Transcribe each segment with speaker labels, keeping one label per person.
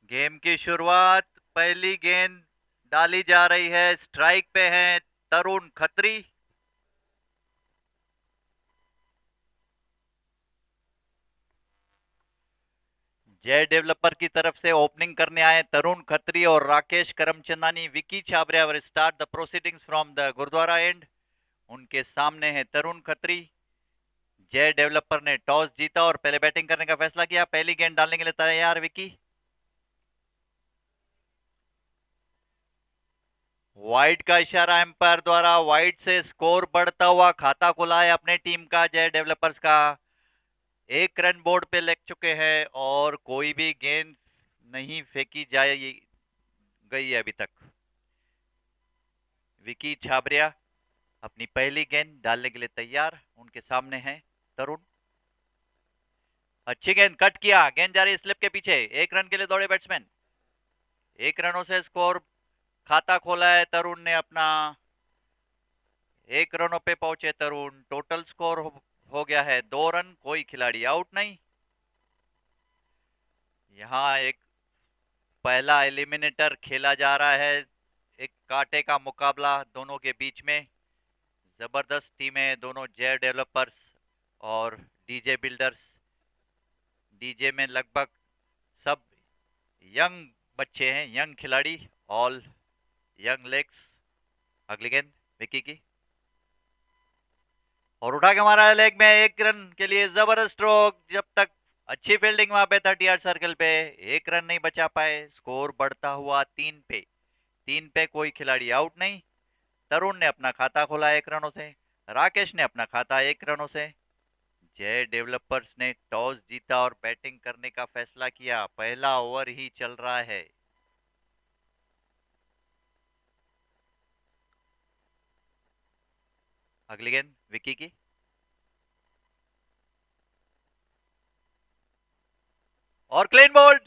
Speaker 1: Game की शुरुआत, पहली गेंद डाली जा रही है, स्ट्राइक पे हैं तरुण खत्री। जय डेवलपर की तरफ से ओपनिंग करने आए तरुण खत्री और Rakesh Karamchandani. Vicky Chhabria will start the proceedings from the gurudwara end. उनके सामने है तरुण खत्री। जय डेवलपर ने टॉस जीता और पहले बैटिंग करने का फैसला किया। पहली गेंद डालने के लिए तैयार विकी। वाइड का इशारा एम्पायर द्वारा, वाइड से स्कोर बढ़ता हुआ खाता खुला है अपने टीम का जय डेवलपर्स का। एक रन बोर्ड पे लग चुके हैं और कोई भी गेंद नहीं फेंकी गई अभी तक। विकी छाबरिया अपनी पहली गेंद डालने के लिए तैयार। उनके सामने है तरुण। अच्छी गेंद, कट किया, गेंद जा रही है स्लिप के पीछे। एक रन के लिए दौड़े बैट्समैन। एक रनों से स्कोर खाता खोला है तरुण ने अपना। एक रनों पे पहुंचे तरुण। टोटल स्कोर हो गया है 2 रन। कोई खिलाड़ी आउट नहीं। यहां एक पहला एलिमिनेटर खेला जा रहा है। एक कांटे का मुकाबला दोनों के बीच में। जबरदस्त टीमें दोनों, जय डेवलपर्स और डीजे बिल्डर्स। डीजे में लगभग सब यंग बच्चे हैं, यंग खिलाड़ी, ऑल यंग लेग्स। अगली गेंद विकी की और उठा के मारा है लेग में। एक रन के लिए जबरदस्त स्ट्रोक। जब तक अच्छी फील्डिंग वहां पे 38 सर्कल पे, एक रन नहीं बचा पाए। स्कोर बढ़ता हुआ 3 पे। 3 पे कोई खिलाड़ी आउट नहीं। तरुण ने अपना खाता खोला 1 रनों से। राकेश ने अपना खाता 1 रनों से। जय डेवलपर्स ने टॉस जीता और बैटिंग करने का फैसला किया। पहला ओवर ही चल रहा है। अगली गेंद विकी की और क्लीन बोल्ड।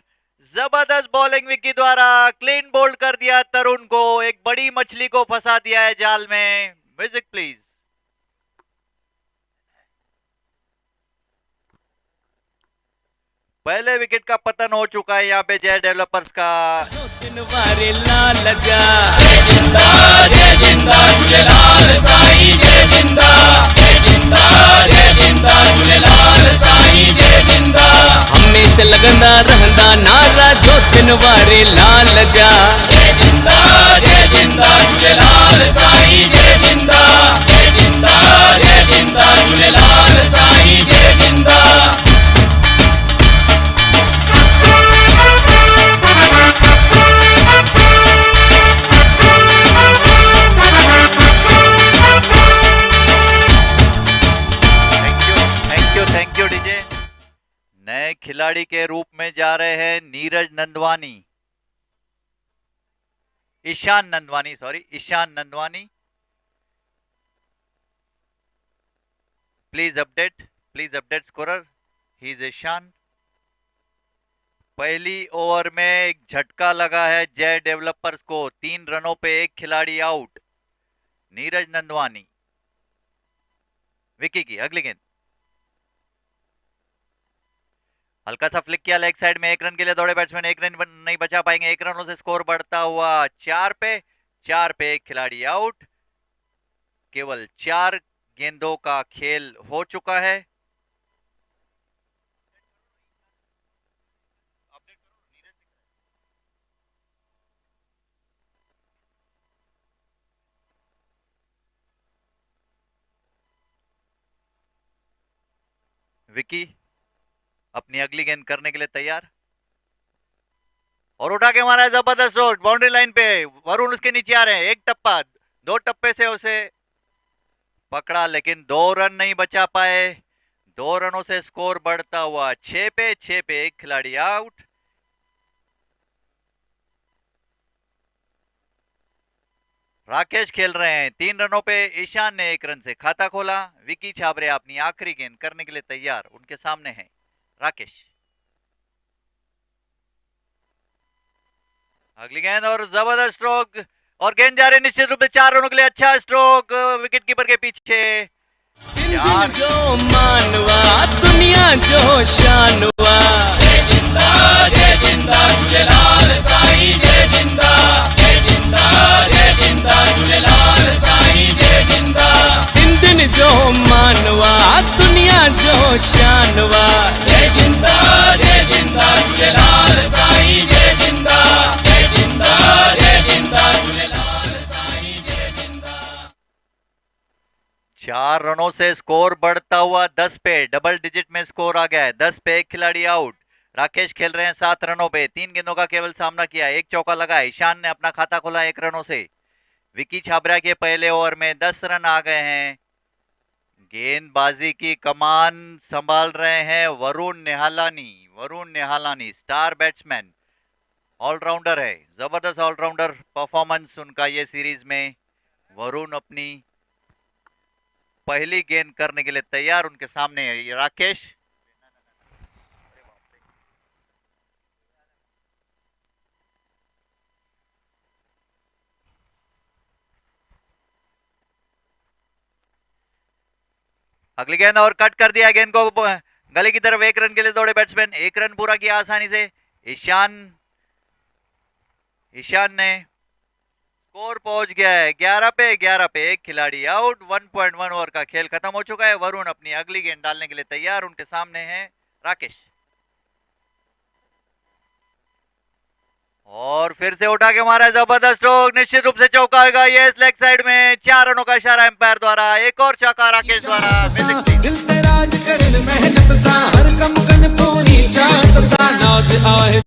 Speaker 1: जबरदस्त बॉलिंग विकी द्वारा। क्लीन बोल्ड कर दिया तरुण को। एक बड़ी मछली को फंसा दिया है जाल में। Music please. पहले विकेट का पतन हो चुका है यहाँ पे जय डेवलपर्स का।
Speaker 2: हमेशा लगंदा रहंदा नारा जो दिन वारे लाल जा। जय जिंदा झूलेलाल साईं जय जिंदा। जय जिंदा झूलेलाल साईं जय जिंदा।
Speaker 1: Thank you DJ. नए खिलाड़ी के रूप में जा रहे हैं Neeraj Nandwani, Ishan Nandwani. Please update scorer. He is Ishan. पहली ओवर में एक झटका लगा है जय डेवलपर्स को। 3 रनों पे एक खिलाड़ी आउट, नीरज नंदवानी। विकी की अगली गेंद, हल्का सा फ्लिक किया लेग साइड में। 1 रन के लिए दौड़े बैट्समैन। 1 रन नहीं बचा पाएंगे। 1 रनों से स्कोर बढ़ता हुआ 4 पे। 4 पे एक खिलाड़ी आउट। केवल 4 गेंदों का खेल हो चुका है। विकी अपनी अगली गेंद करने के लिए तैयार और उठा के मारा है जबरदस्त शॉट बाउंड्री लाइन पे। वरुण उसके नीचे आ रहे हैं। एक टप्पा, 2 टप्पे से उसे पकड़ा लेकिन 2 रन नहीं बचा पाए। 2 रनों से स्कोर बढ़ता हुआ 6 पे। 6 पे एक खिलाड़ी आउट। राकेश खेल रहे हैं। 3 रनों पे ईशान ने 1 रन से खाता खोला। विकी छाबरिया अपनी आखिरी गेंद करने के लिए तैयार। उनके सामने है राकेश। अगली गेंद और जबरदस्त स्ट्रोक और गेंद जा रही निश्चित रूप से 4 रनों के लिए। अच्छा स्ट्रोक विकेट कीपर के पीछे।
Speaker 2: जो मानवा दुनिया जो शानवा। जय जिंदा झूलेलाल।
Speaker 3: दिन जो मानवा दुनिया जो शानवा।
Speaker 2: जय जिंदा झूलेलाल साईं जय जिंदा झूलेलाल साईं जय जिंदा।
Speaker 1: 4 रनों से स्कोर बढ़ता हुआ 10 पे, डबल डिजिट में स्कोर आ गया है। 10 पे एक खिलाड़ी आउट। राकेश खेल रहे हैं 7 रनों पे, 3 गेंदों का केवल सामना किया, एक चौका लगा है। ईशान ने अपना खाता खोला 1 रनों से। विकी छाबरा के पहले ओवर में 10 रन आ गए हैं। गेंदबाजी की कमान संभाल रहे हैं Varun Nihalani. Varun Nihalani star batsman, all-rounder है, जबरदस्त ऑलराउंडर परफॉर्मेंस उनका ये सीरीज में। वरुण अपनी पहली गेंद करने के लिए तैयार, उनके सामने है राकेश। अगली गेंद और कट कर दिया, गेंद को गले की तरफ। 1 रन के लिए दौड़े बैट्समैन, 1 रन पूरा किया आसानी से। ईशान ने स्कोर पहुंच गया है 11 पे। 11 पे एक खिलाड़ी आउट। 1.1 ओवर का खेल खत्म हो चुका है। वरुण अपनी अगली गेंद डालने के लिए तैयार, उनके सामने है राकेश। और फिर से उठा के मारा, जबरदस्त स्ट्रोक, निश्चित रूप से चौका होगा ये लेग साइड में। 4 रनों का इशारा एम्पायर द्वारा। एक और चौका राकेश द्वारा।
Speaker 4: दिल ते राज करन मेहनत सा हर कम कन पूरी चाहत सा नाज आहे।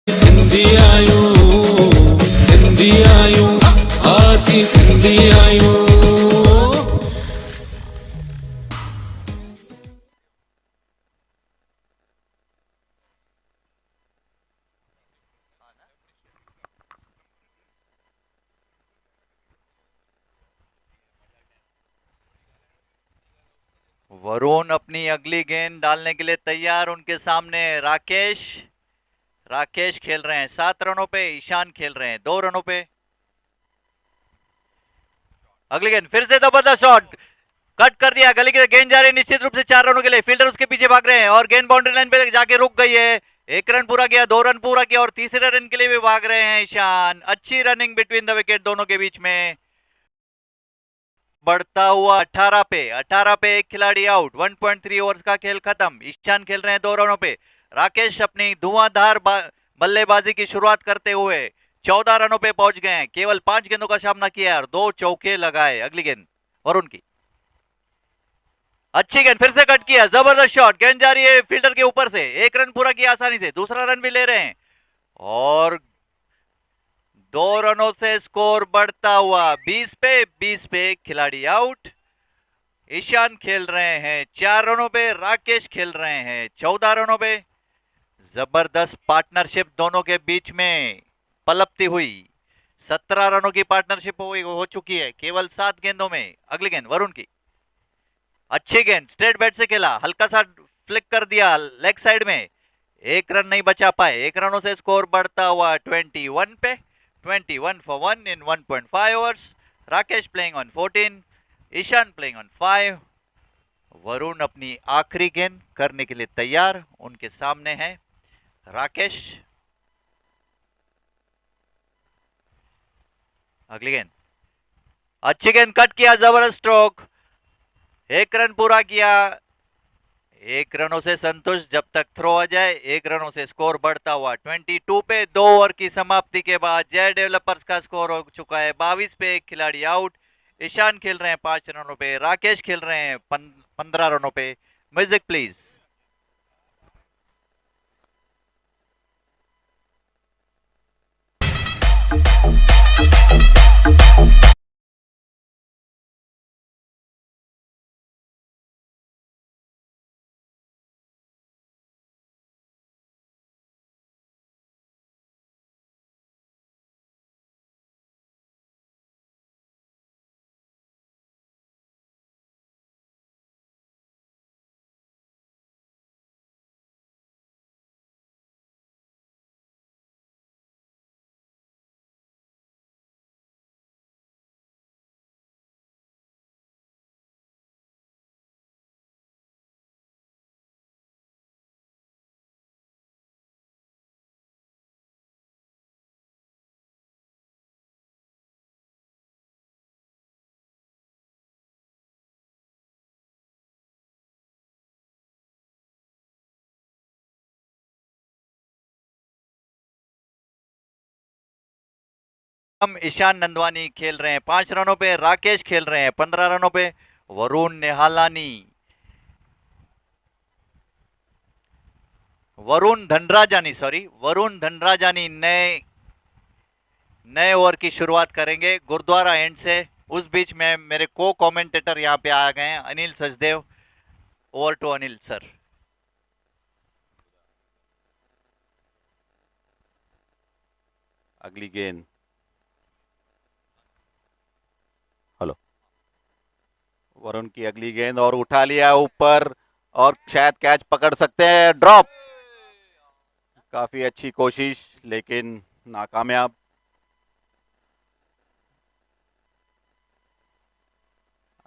Speaker 4: सिंधी आयूं आसी सिंधी आयूं।
Speaker 1: वरुण अपनी अगली गेंद डालने के लिए तैयार, उनके सामने राकेश। राकेश खेल रहे हैं 7 रनों पे, ईशान खेल रहे हैं 2 रनों पे। अगली गेंद फिर से जबरदस्त शॉट, कट कर दिया, गली की गेंद जा रही है निश्चित रूप से 4 रनों के लिए। फील्डर उसके पीछे भाग रहे हैं और गेंद बाउंड्री लाइन पे जाके रुक गई है। 1 रन पूरा किया, 2 रन पूरा किया और तीसरे रन के लिए भी भाग रहे हैं ईशान। अच्छी रनिंग बिटवीन द विकेट दोनों के बीच में। बढ़ता हुआ 18 पे एक खिलाड़ी आउट। 1.3 ओवर्स का खेल खत्म। ईशान खेल रहे हैं 2 रनों पे। राकेश अपनी धुआंधार बल्लेबाजी की शुरुआत करते हुए 14 रनों पे पहुंच गए हैं। केवल 5 गेंदों का सामना किया और 2 चौके लगाए। अगली गेंद वरुण की, अच्छी गेंद, फिर से कट किया, जबरदस्त शॉट, गेंद जा रही है फील्डर के ऊपर से। 1 रन पूरा किया आसानी से, दूसरा रन भी ले रहे हैं और 2 रनों से स्कोर बढ़ता हुआ 20 पे खिलाड़ी आउट। ईशान खेल रहे हैं 4 रनों पे, राकेश खेल रहे हैं 14 रनों पे। जबरदस्त पार्टनरशिप दोनों के बीच में पलपती हुई। 17 रनों की पार्टनरशिप हो चुकी है केवल 7 गेंदों में। अगली गेंद वरुण की, अच्छी गेंद, स्ट्रेट बैट से खेला, हल्का सा फ्लिक कर दिया लेग साइड में। 1 रन नहीं बचा पाए। 1 रनों से स्कोर बढ़ता हुआ 21 पे। 21 for 1 in 1.5 overs. Rakesh playing on 14, Ishan playing on 5। Varun अपनी आखिरी गेंद करने के लिए तैयार, उनके सामने है राकेश। अगली गेंद, अच्छी गेंद, कट किया, जबरदस्त स्ट्रोक, 1 रन पूरा किया। 1 रनों से संतुष्ट जब तक थ्रो आ जाए। 1 रनों से स्कोर बढ़ता हुआ 22 पे। 2 ओवर की समाप्ति के बाद जय डेवलपर्स का स्कोर हो चुका है 22 पे एक खिलाड़ी आउट। ईशान खेल रहे हैं 5 रनों पे, राकेश खेल रहे हैं 15 रनों पे। Music please. हम ईशान नंदवानी खेल रहे हैं 5 रनों पे, राकेश खेल रहे हैं 15 रनों पे, वरुण निहालानी, वरुण धनराजानी नए ओवर की शुरुआत करेंगे गुरुद्वारा एंड से। उस बीच में मेरे को कमेंटेटर यहाँ पे आ गए हैं, Anil Sachdev. Over to Anil sir.
Speaker 5: अगली गेंद, हेलो, वरुण की अगली गेंद और उठा लिया ऊपर और शायद कैच पकड़ सकते हैं। ड्रॉप, काफी अच्छी कोशिश लेकिन नाकामयाब।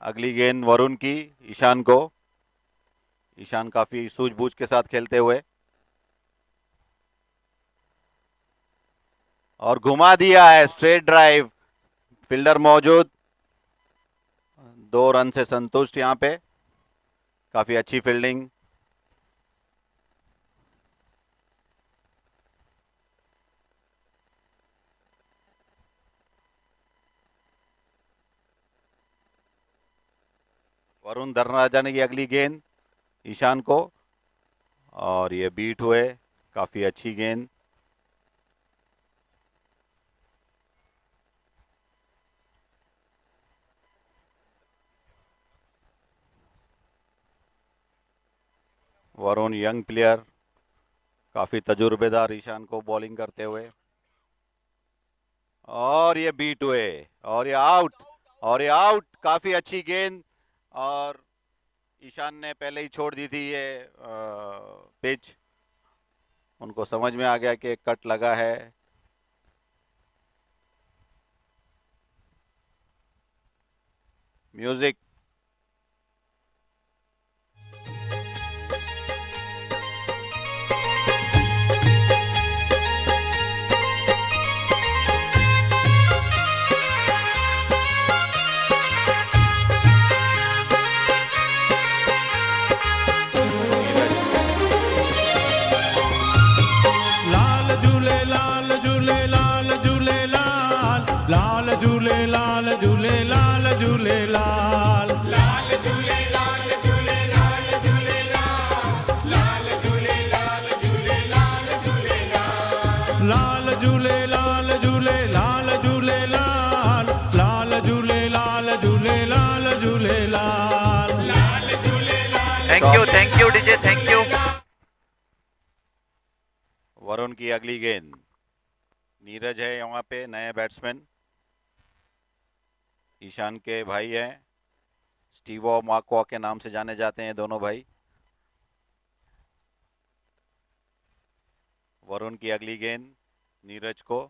Speaker 5: अगली गेंद वरुण की ईशान को। ईशान काफी सूझबूझ के साथ खेलते हुए और घुमा दिया है, स्ट्रेट ड्राइव, फील्डर मौजूद, 2 रन से संतुष्ट। यहां पे काफी अच्छी फील्डिंग। वरुण धनराजानी की अगली गेंद ईशान को और ये बीट हुए, काफी अच्छी गेंद। वरुण यंग प्लेयर, काफी तजुर्बेदार ईशान को बॉलिंग करते हुए और ये बीट हुए और ये आउट, काफी अच्छी गेंद। और ईशान ने पहले ही छोड़ दी थी ये पिच, उनको समझ में आ गया कि कट लगा है। Music.
Speaker 1: Thank you DJ, thank you.
Speaker 5: Varun की अगली गेंद, नीरज है यहाँ पे नए बैट्समैन, ईशान के भाई हैं, स्टीवो मार्क्वा के नाम से जाने जाते हैं दोनों भाई। वरुण की अगली गेंद नीरज को,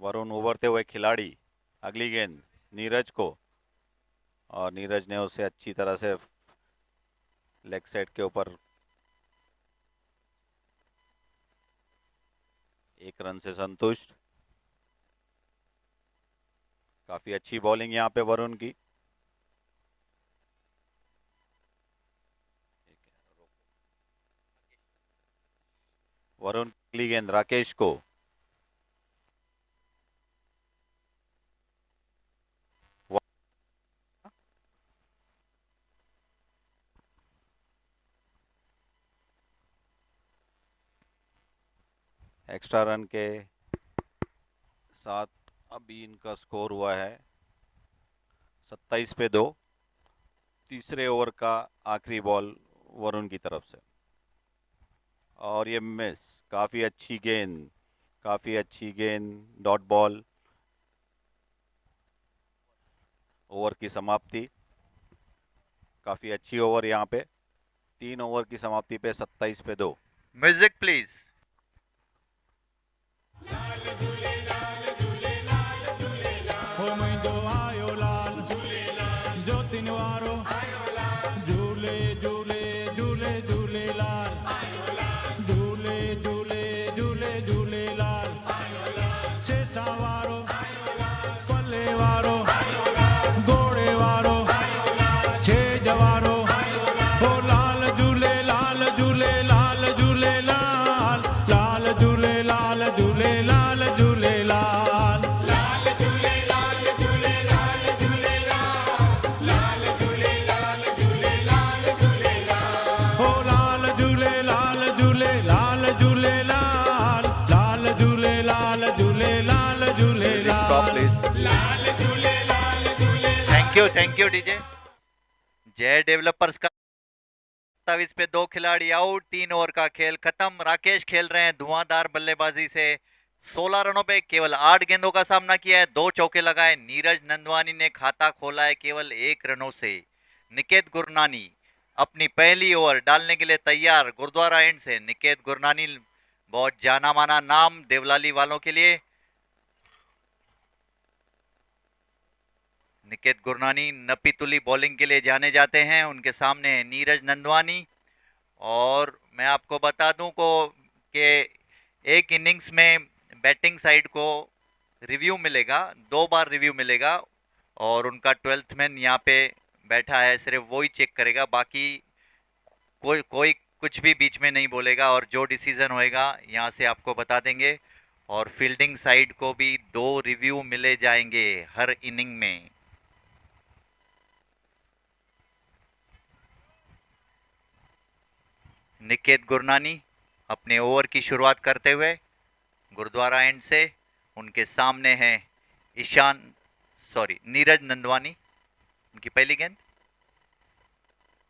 Speaker 5: वरुण उभरते हुए खिलाड़ी, अगली गेंद नीरज को और नीरज ने उसे अच्छी तरह से लेग साइड के ऊपर 1 रन से संतुष्ट। काफी अच्छी बॉलिंग यहाँ पे वरुण की। वरुण की अगली गेंद राकेश को, एक्स्ट्रा रन के साथ अभी इनका स्कोर हुआ है 27 पे 2। तीसरे ओवर का आखिरी बॉल वरुण की तरफ से और ये मिस, काफी अच्छी गेंद, डॉट बॉल। ओवर की समाप्ति, काफी अच्छी ओवर यहाँ पे, 3 ओवर की समाप्ति पे 27 पे 2।
Speaker 1: Music please.
Speaker 6: जवारो, ओ लाल झूले लाल झूले लाल झूले लाल।
Speaker 4: झूलेलाल लाल Jhulelal Jhulelal Jhulelal
Speaker 1: thank you DJ. Jai developers का 27 पे 2 खिलाड़ी आउट, 3 ओवर का खेल खत्म। राकेश खेल रहे हैं धुआंधार बल्लेबाजी से, 16 रनों पे केवल 8 गेंदों का सामना किया है, 2 चौके लगाए। नीरज नंदवानी ने खाता खोला है केवल 1 रनों से। निकेत गुरनानी अपनी पहली ओवर डालने के लिए तैयार। गुरुद्वारा एंड से निकेत गुरनानी बहुत जाना माना नाम देवलाली वालों के लिए। निकेत गुरनानी नपीतुली बॉलिंग के लिए जाने जाते हैं। उनके सामने है नीरज नंदवानी। और मैं आपको बता दूं कि एक इनिंग्स में बैटिंग साइड को रिव्यू मिलेगा, 2 बार रिव्यू मिलेगा और उनका 12th मैन यहाँ पे बैठा है, सिर्फ वो ही चेक करेगा, बाकी कोई कुछ भी बीच में नहीं बोलेगा और जो डिसीजन होएगा यहाँ से आपको बता देंगे। और फील्डिंग साइड को भी 2 रिव्यू मिले जाएंगे हर इनिंग में। निकेत गुरनानी अपने ओवर की शुरुआत करते हुए गुरुद्वारा एंड से। उनके सामने है नीरज नंदवानी। उनकी पहली गेंद,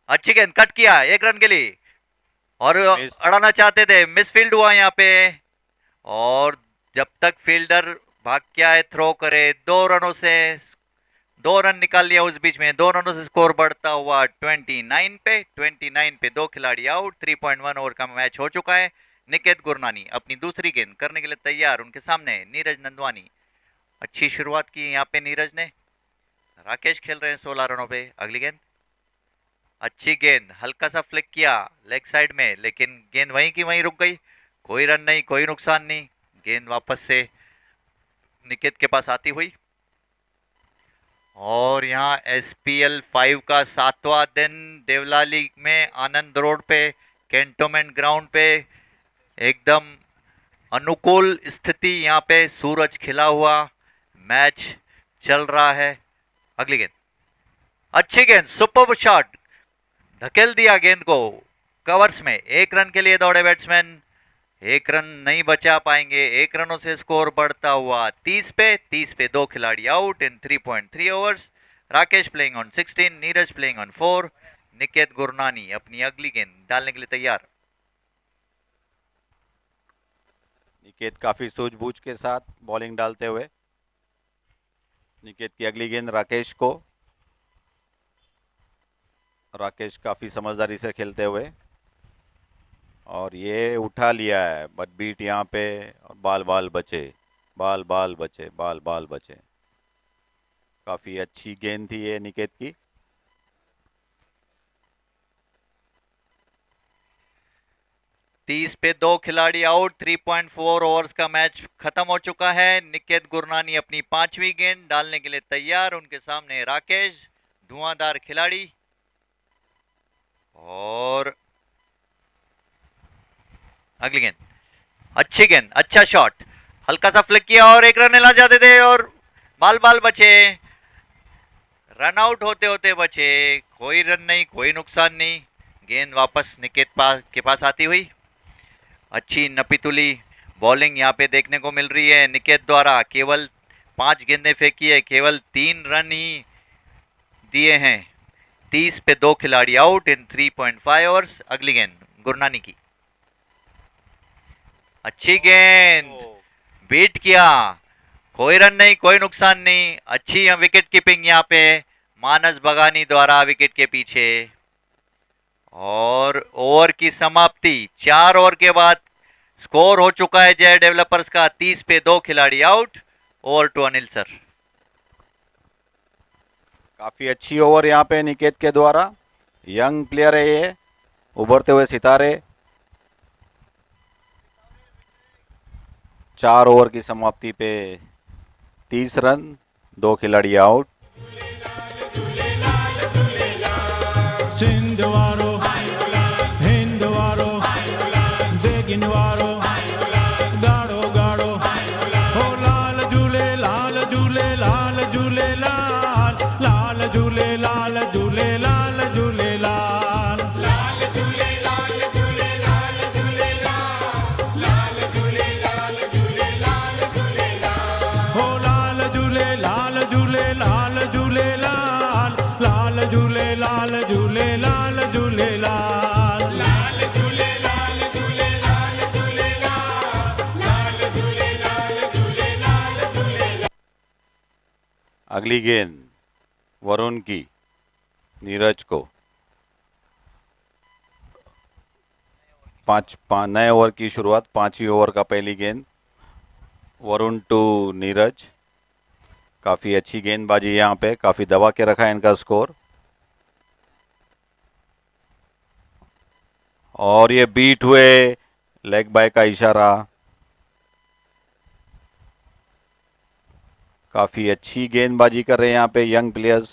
Speaker 1: अच्छी गेंद, कट किया 1 रन के लिए और अड़ाना चाहते थे, मिसफील्ड हुआ यहाँ पे। और जब तक फील्डर भाग के आए थ्रो करे, 2 रनों से 2 रन निकाल लिया उस बीच में। 2 रनों से स्कोर बढ़ता हुआ 29 पे 2 खिलाड़ी आउट। 3.1 ओवर का मैच हो चुका है। निकेत गुरनानी अपनी दूसरी गेंद करने के लिए तैयार। उनके सामने नीरज नंदवानी। अच्छी शुरुआत की यहाँ पे नीरज ने। राकेश खेल रहे हैं 16 रनों पे। अगली गेंद, अच्छी गेंद, हल्का सा फ्लिक किया लेग साइड में, लेकिन गेंद वहीं की वहीं रुक गई। कोई रन नहीं, कोई नुकसान नहीं। गेंद वापस से निकेत के पास आती हुई। और यहाँ SPL 5 का 7वां दिन देवलाली में आनंद रोड पे कैंटोनमेंट ग्राउंड पे एकदम अनुकूल स्थिति। यहाँ पे सूरज खिला हुआ, मैच चल रहा है। अगली गेंद, अच्छी गेंद, सुपर शॉट, धकेल दिया गेंद को कवर्स में। 1 रन के लिए दौड़े बैट्समैन, 1 रन नहीं बचा पाएंगे। 1 रनों से स्कोर बढ़ता हुआ 30 पे 2 खिलाड़ी out in 3.3 overs. Rakesh playing on 16, Neeraj playing on 4। Niket Gurnani अपनी अगली गेंद डालने के लिए तैयार।
Speaker 5: निकेत काफी सूझबूझ के साथ बॉलिंग डालते हुए। निकेत की अगली गेंद राकेश को। राकेश काफी समझदारी से खेलते हुए और ये उठा लिया है, बट बीट यहाँ पे बाल बचे, बाल बचे। काफी अच्छी गेंद थी ये निकेत की।
Speaker 1: पे 2 खिलाड़ी आउट। 3.4 ओवर्स का मैच खत्म हो चुका है। निकेत गुरनानी अपनी 5वीं गेंद डालने के लिए तैयार। उनके सामने राकेश, धुआंधार खिलाड़ी। और अगली गेंद, अच्छी गेंद, अच्छा शॉट, हल्का सा फ्लिक किया और 1 रन ला जाते थे और बाल बचे। रन आउट होते होते बचे, कोई रन नहीं, कोई नुकसान नहीं। गेंद वापस निकेत के पास आती हुई। अच्छी नपीतुली बॉलिंग यहाँ पे देखने को मिल रही है निकेत द्वारा। केवल 5 गेंदें फेंकी है, केवल 3 रन ही दिए हैं। 30 पे 2 खिलाड़ी आउट इन 3.5 ओवर्स। अगली गेंद गुरनानी की, अच्छी गेंद, बीट किया, कोई रन नहीं, कोई नुकसान नहीं। अच्छी विकेट कीपिंग यहाँ पे मानस बगानी द्वारा विकेट के पीछे। और ओवर की समाप्ति, 4 ओवर के बाद स्कोर हो चुका है जय डेवलपर्स का 30 पे 2 खिलाड़ी out. Over to Anil sir.
Speaker 5: काफी अच्छी ओवर यहाँ पे निकेत के द्वारा। यंग प्लेयर है ये, उभरते हुए सितारे। 4 ओवर की समाप्ति पे 30 रन, 2 खिलाड़ी आउट।
Speaker 4: सिंध वारो हिंद वारो देगिन वारो गाड़ो गाड़ो हो लाल झूले लाल झूले लाल झूले लाल लाल झूले लाल झूले लाल झूले लाल
Speaker 5: अगली गेंद वरुण की नीरज को। नए ओवर की शुरुआत, 5वीं ओवर का पहली गेंद वरुण टू नीरज। काफी अच्छी गेंदबाजी यहाँ पे, काफी दबा के रखा है इनका स्कोर। और ये बीट हुए, लेग बाय का इशारा। काफी अच्छी गेंदबाजी कर रहे हैं यहाँ पे यंग प्लेयर्स।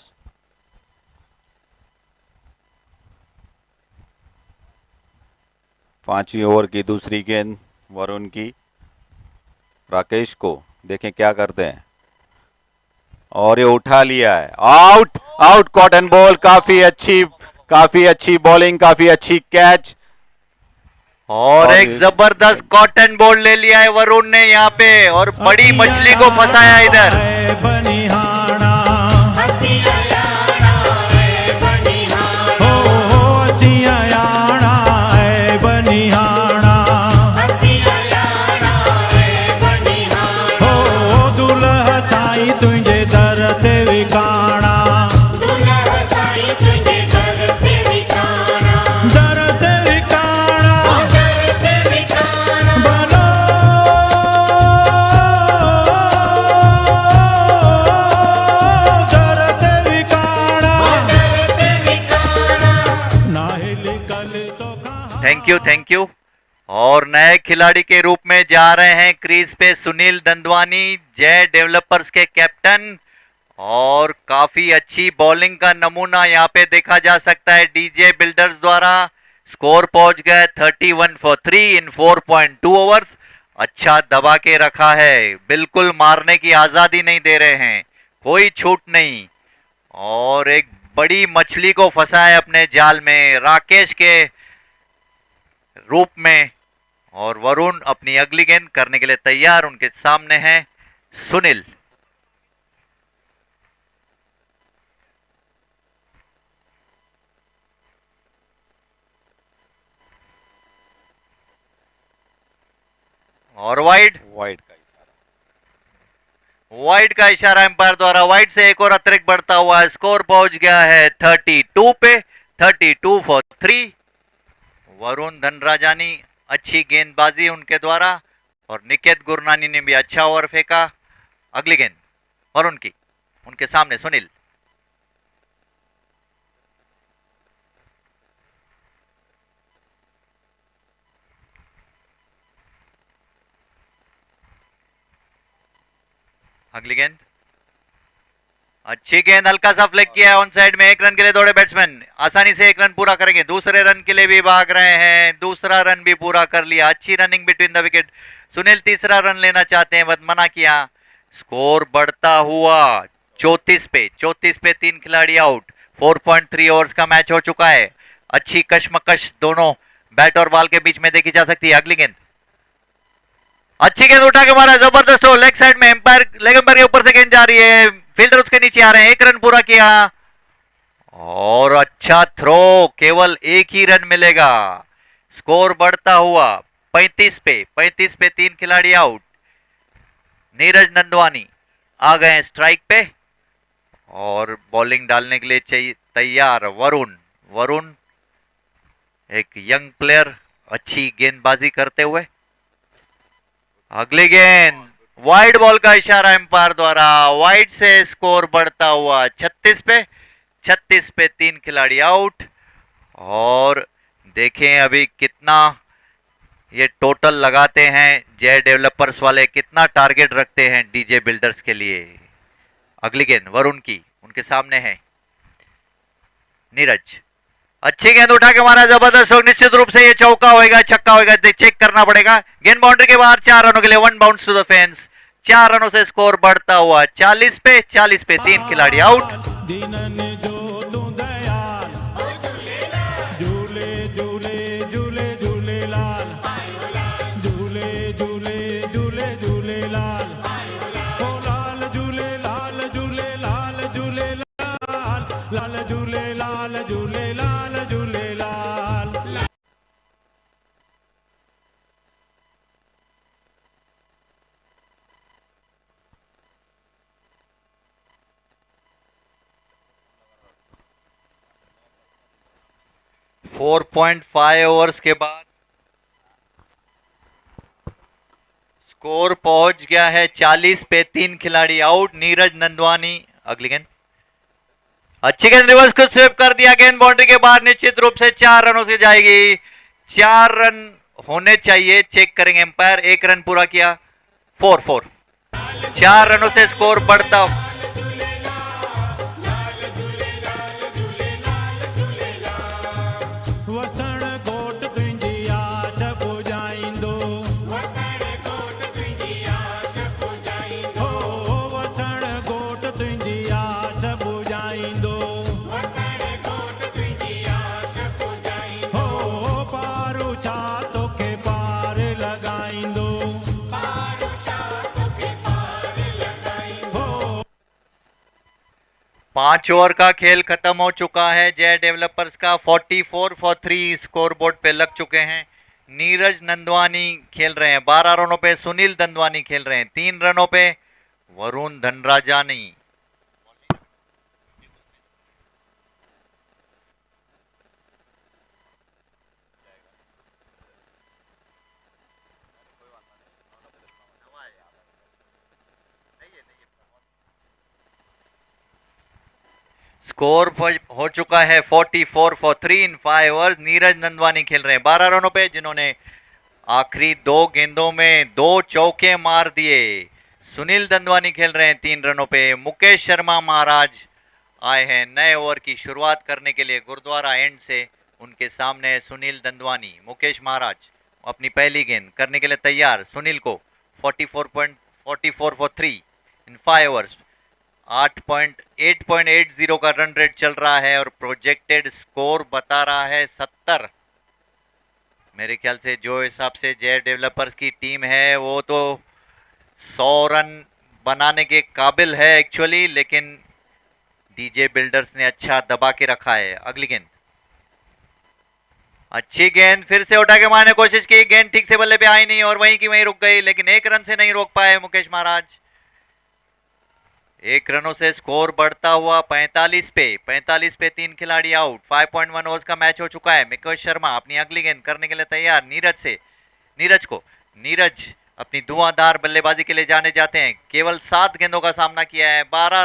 Speaker 5: पांचवी ओवर की दूसरी गेंद वरुण की राकेश को, देखें क्या करते हैं। और ये उठा लिया है, आउट आउट, कॉटन बॉल। काफी अच्छी बॉलिंग, काफी अच्छी कैच।
Speaker 1: और एक जबरदस्त कॉटन बॉल ले लिया है वरुण ने यहाँ पे, और बड़ी मछली को फंसाया इधर।
Speaker 4: बनिहाना हो दुल्हा साई तुझे दर ते विकाणा, दर ते विकाणा बोलो दर ते विकाणा नाही लिखल तो कहाँ।
Speaker 1: Thank you. और नए खिलाड़ी के रूप में जा रहे हैं क्रीज पे सुनील दंदवानी, जय डेवलपर्स के कैप्टन। और काफी अच्छी बॉलिंग का नमूना यहाँ पे देखा जा सकता है डीजे बिल्डर्स द्वारा। स्कोर पहुंच गए 31 फॉर 3 इन 4.2 ओवर्स। अच्छा दबा के रखा है, बिल्कुल मारने की आजादी नहीं दे रहे हैं, कोई छूट नहीं। और एक बड़ी मछली को फंसा है अपने जाल में राकेश के रूप में। और वरुण अपनी अगली गेंद करने के लिए तैयार, उनके सामने है सुनील। और वाइड का इशारा एम्पायर द्वारा। वाइड से एक और अतिरिक्त बढ़ता हुआ स्कोर पहुंच गया है 32 पे, 32 फॉर 3। वरुण धनराजानी, अच्छी गेंदबाजी उनके द्वारा, और निकेत गुरनानी ने भी अच्छा ओवर फेंका। अगली गेंद वरुण की, उनके सामने सुनील। अगली गेंद, अच्छी गेंद, हल्का सा फ्लिक किया है ऑन साइड में। 1 रन के लिए दौड़े बैट्समैन, आसानी से 1 रन पूरा करेंगे। दूसरे रन के लिए भी भाग रहे हैं, दूसरा रन भी पूरा कर लिया। अच्छी running between the wicket. Sunil तीसरा रन लेना चाहते हैं, बट मना किया। स्कोर बढ़ता हुआ 34 पे 3 खिलाड़ी आउट। 4.3 ओवर्स का मैच हो चुका है। अच्छी कशमकश दोनों बैट और बॉल के बीच में देखी जा सकती है। अगली गेंद, अच्छी गेंद उठा के मारा, जबरदस्त हो, लेग साइड में एम्पायर, लेग एम्पायर के ऊपर से गेंद जा रही है, फील्डर उसके नीचे आ रहे हैं। 1 रन पूरा किया, और अच्छा थ्रो, केवल 1 ही रन मिलेगा। स्कोर बढ़ता हुआ 35 पे 3 खिलाड़ी आउट। नीरज नंदवानी आ गए हैं स्ट्राइक पे, और बॉलिंग डालने के लिए चाहिए तैयार वरुण एक यंग प्लेयर, अच्छी गेंदबाजी करते हुए। अगली गेंद, वाइड बॉल का इशारा एम्पायर द्वारा। वाइड से स्कोर बढ़ता हुआ 36 पे 3 खिलाड़ी आउट। और देखें अभी कितना ये टोटल लगाते हैं जय डेवलपर्स वाले, कितना टारगेट रखते हैं डीजे बिल्डर्स के लिए। अगली गेंद वरुण की, उनके सामने है नीरज। अच्छी गेंद उठा के मारा, जबरदस्त हो, निश्चित रूप से ये चौका होएगा, छक्का होएगा, चेक करना पड़ेगा। गेंद बाउंड्री के बाहर, 4 रनों के लिए 1 बाउंस टू द फेंस। 4 रनों से स्कोर बढ़ता हुआ 40 पे 3 खिलाड़ी आउट।
Speaker 4: दीनन जो तू दयाल झूले झूले झूले झूले लाल झूले झूले झूले झूले लाल ओ लाल झूले लाल झूले लाल झूले लाल लाल झूले लाल झूले लाल झूले लाल।
Speaker 1: 4.5 ओवर्स के बाद स्कोर पहुंच गया है 40 पे, 3 खिलाड़ी आउट। नीरज नंदवानी अगली गेंद, अच्छी गेंद रिवर्स को स्वीप कर दिया, गेंद बाउंड्री के बाहर, निश्चित रूप से 4 रनों से जाएगी। 4 रन होने चाहिए, चेक करेंगे एम्पायर। 1 रन पूरा किया, 4-4। 4 रनों से स्कोर बढ़ता।
Speaker 4: वसण घोट तुंहिंजी आश पुॼाईंदो, हो वसण घोट तुंहिंजी आश पुॼाईंदो, हो पारू छा तोखे पार लॻाईंदो, हो
Speaker 1: 5 ओवर का खेल खत्म हो चुका है। जय डेवलपर्स का 44 फॉर 3 स्कोर बोर्ड पे लग चुके हैं। नीरज नंदवानी खेल रहे हैं 12 रनों पे, सुनील दंदवानी खेल रहे हैं 3 रनों पे, वरुण धनराजानी। स्कोर हो चुका है 44 for 3 in 5 overs. Neeraj Nandwani खेल रहे हैं 12 रनों पे, जिन्होंने आखिरी 2 गेंदों में 2 चौके मार दिए। सुनील दंदवानी खेल रहे हैं 3 रनों पे। मुकेश शर्मा महाराज आए हैं नए ओवर की शुरुआत करने के लिए गुरुद्वारा एंड से। उनके सामने है सुनील दंदवानी। मुकेश महाराज अपनी पहली गेंद करने के लिए तैयार। सुनील को 44 फॉर 3 इन 5 ओवर्स। 8.80 का रन रेट चल रहा है और प्रोजेक्टेड स्कोर बता रहा है 70। मेरे ख्याल से जो हिसाब से जय डेवलपर्स की टीम है वो तो 100 रन बनाने के काबिल है एक्चुअली, लेकिन डीजे बिल्डर्स ने अच्छा दबा के रखा है। अगली गेंद, अच्छी गेंद फिर से उठा के मारने की कोशिश की, गेंद ठीक से बल्ले पे आई नहीं और वहीं की वहीं रुक गई, लेकिन 1 रन से नहीं रोक पाए मुकेश महाराज। 1 रनों से स्कोर बढ़ता हुआ 45 पे 3 खिलाड़ी आउट। 5.1 ओवर्स का मैच हो चुका है। मुकेश शर्मा अपनी अगली गेंद करने के लिए तैयार। नीरज अपनी धुआंधार बल्लेबाजी के लिए जाने जाते हैं। केवल 7 गेंदों का सामना किया है, 12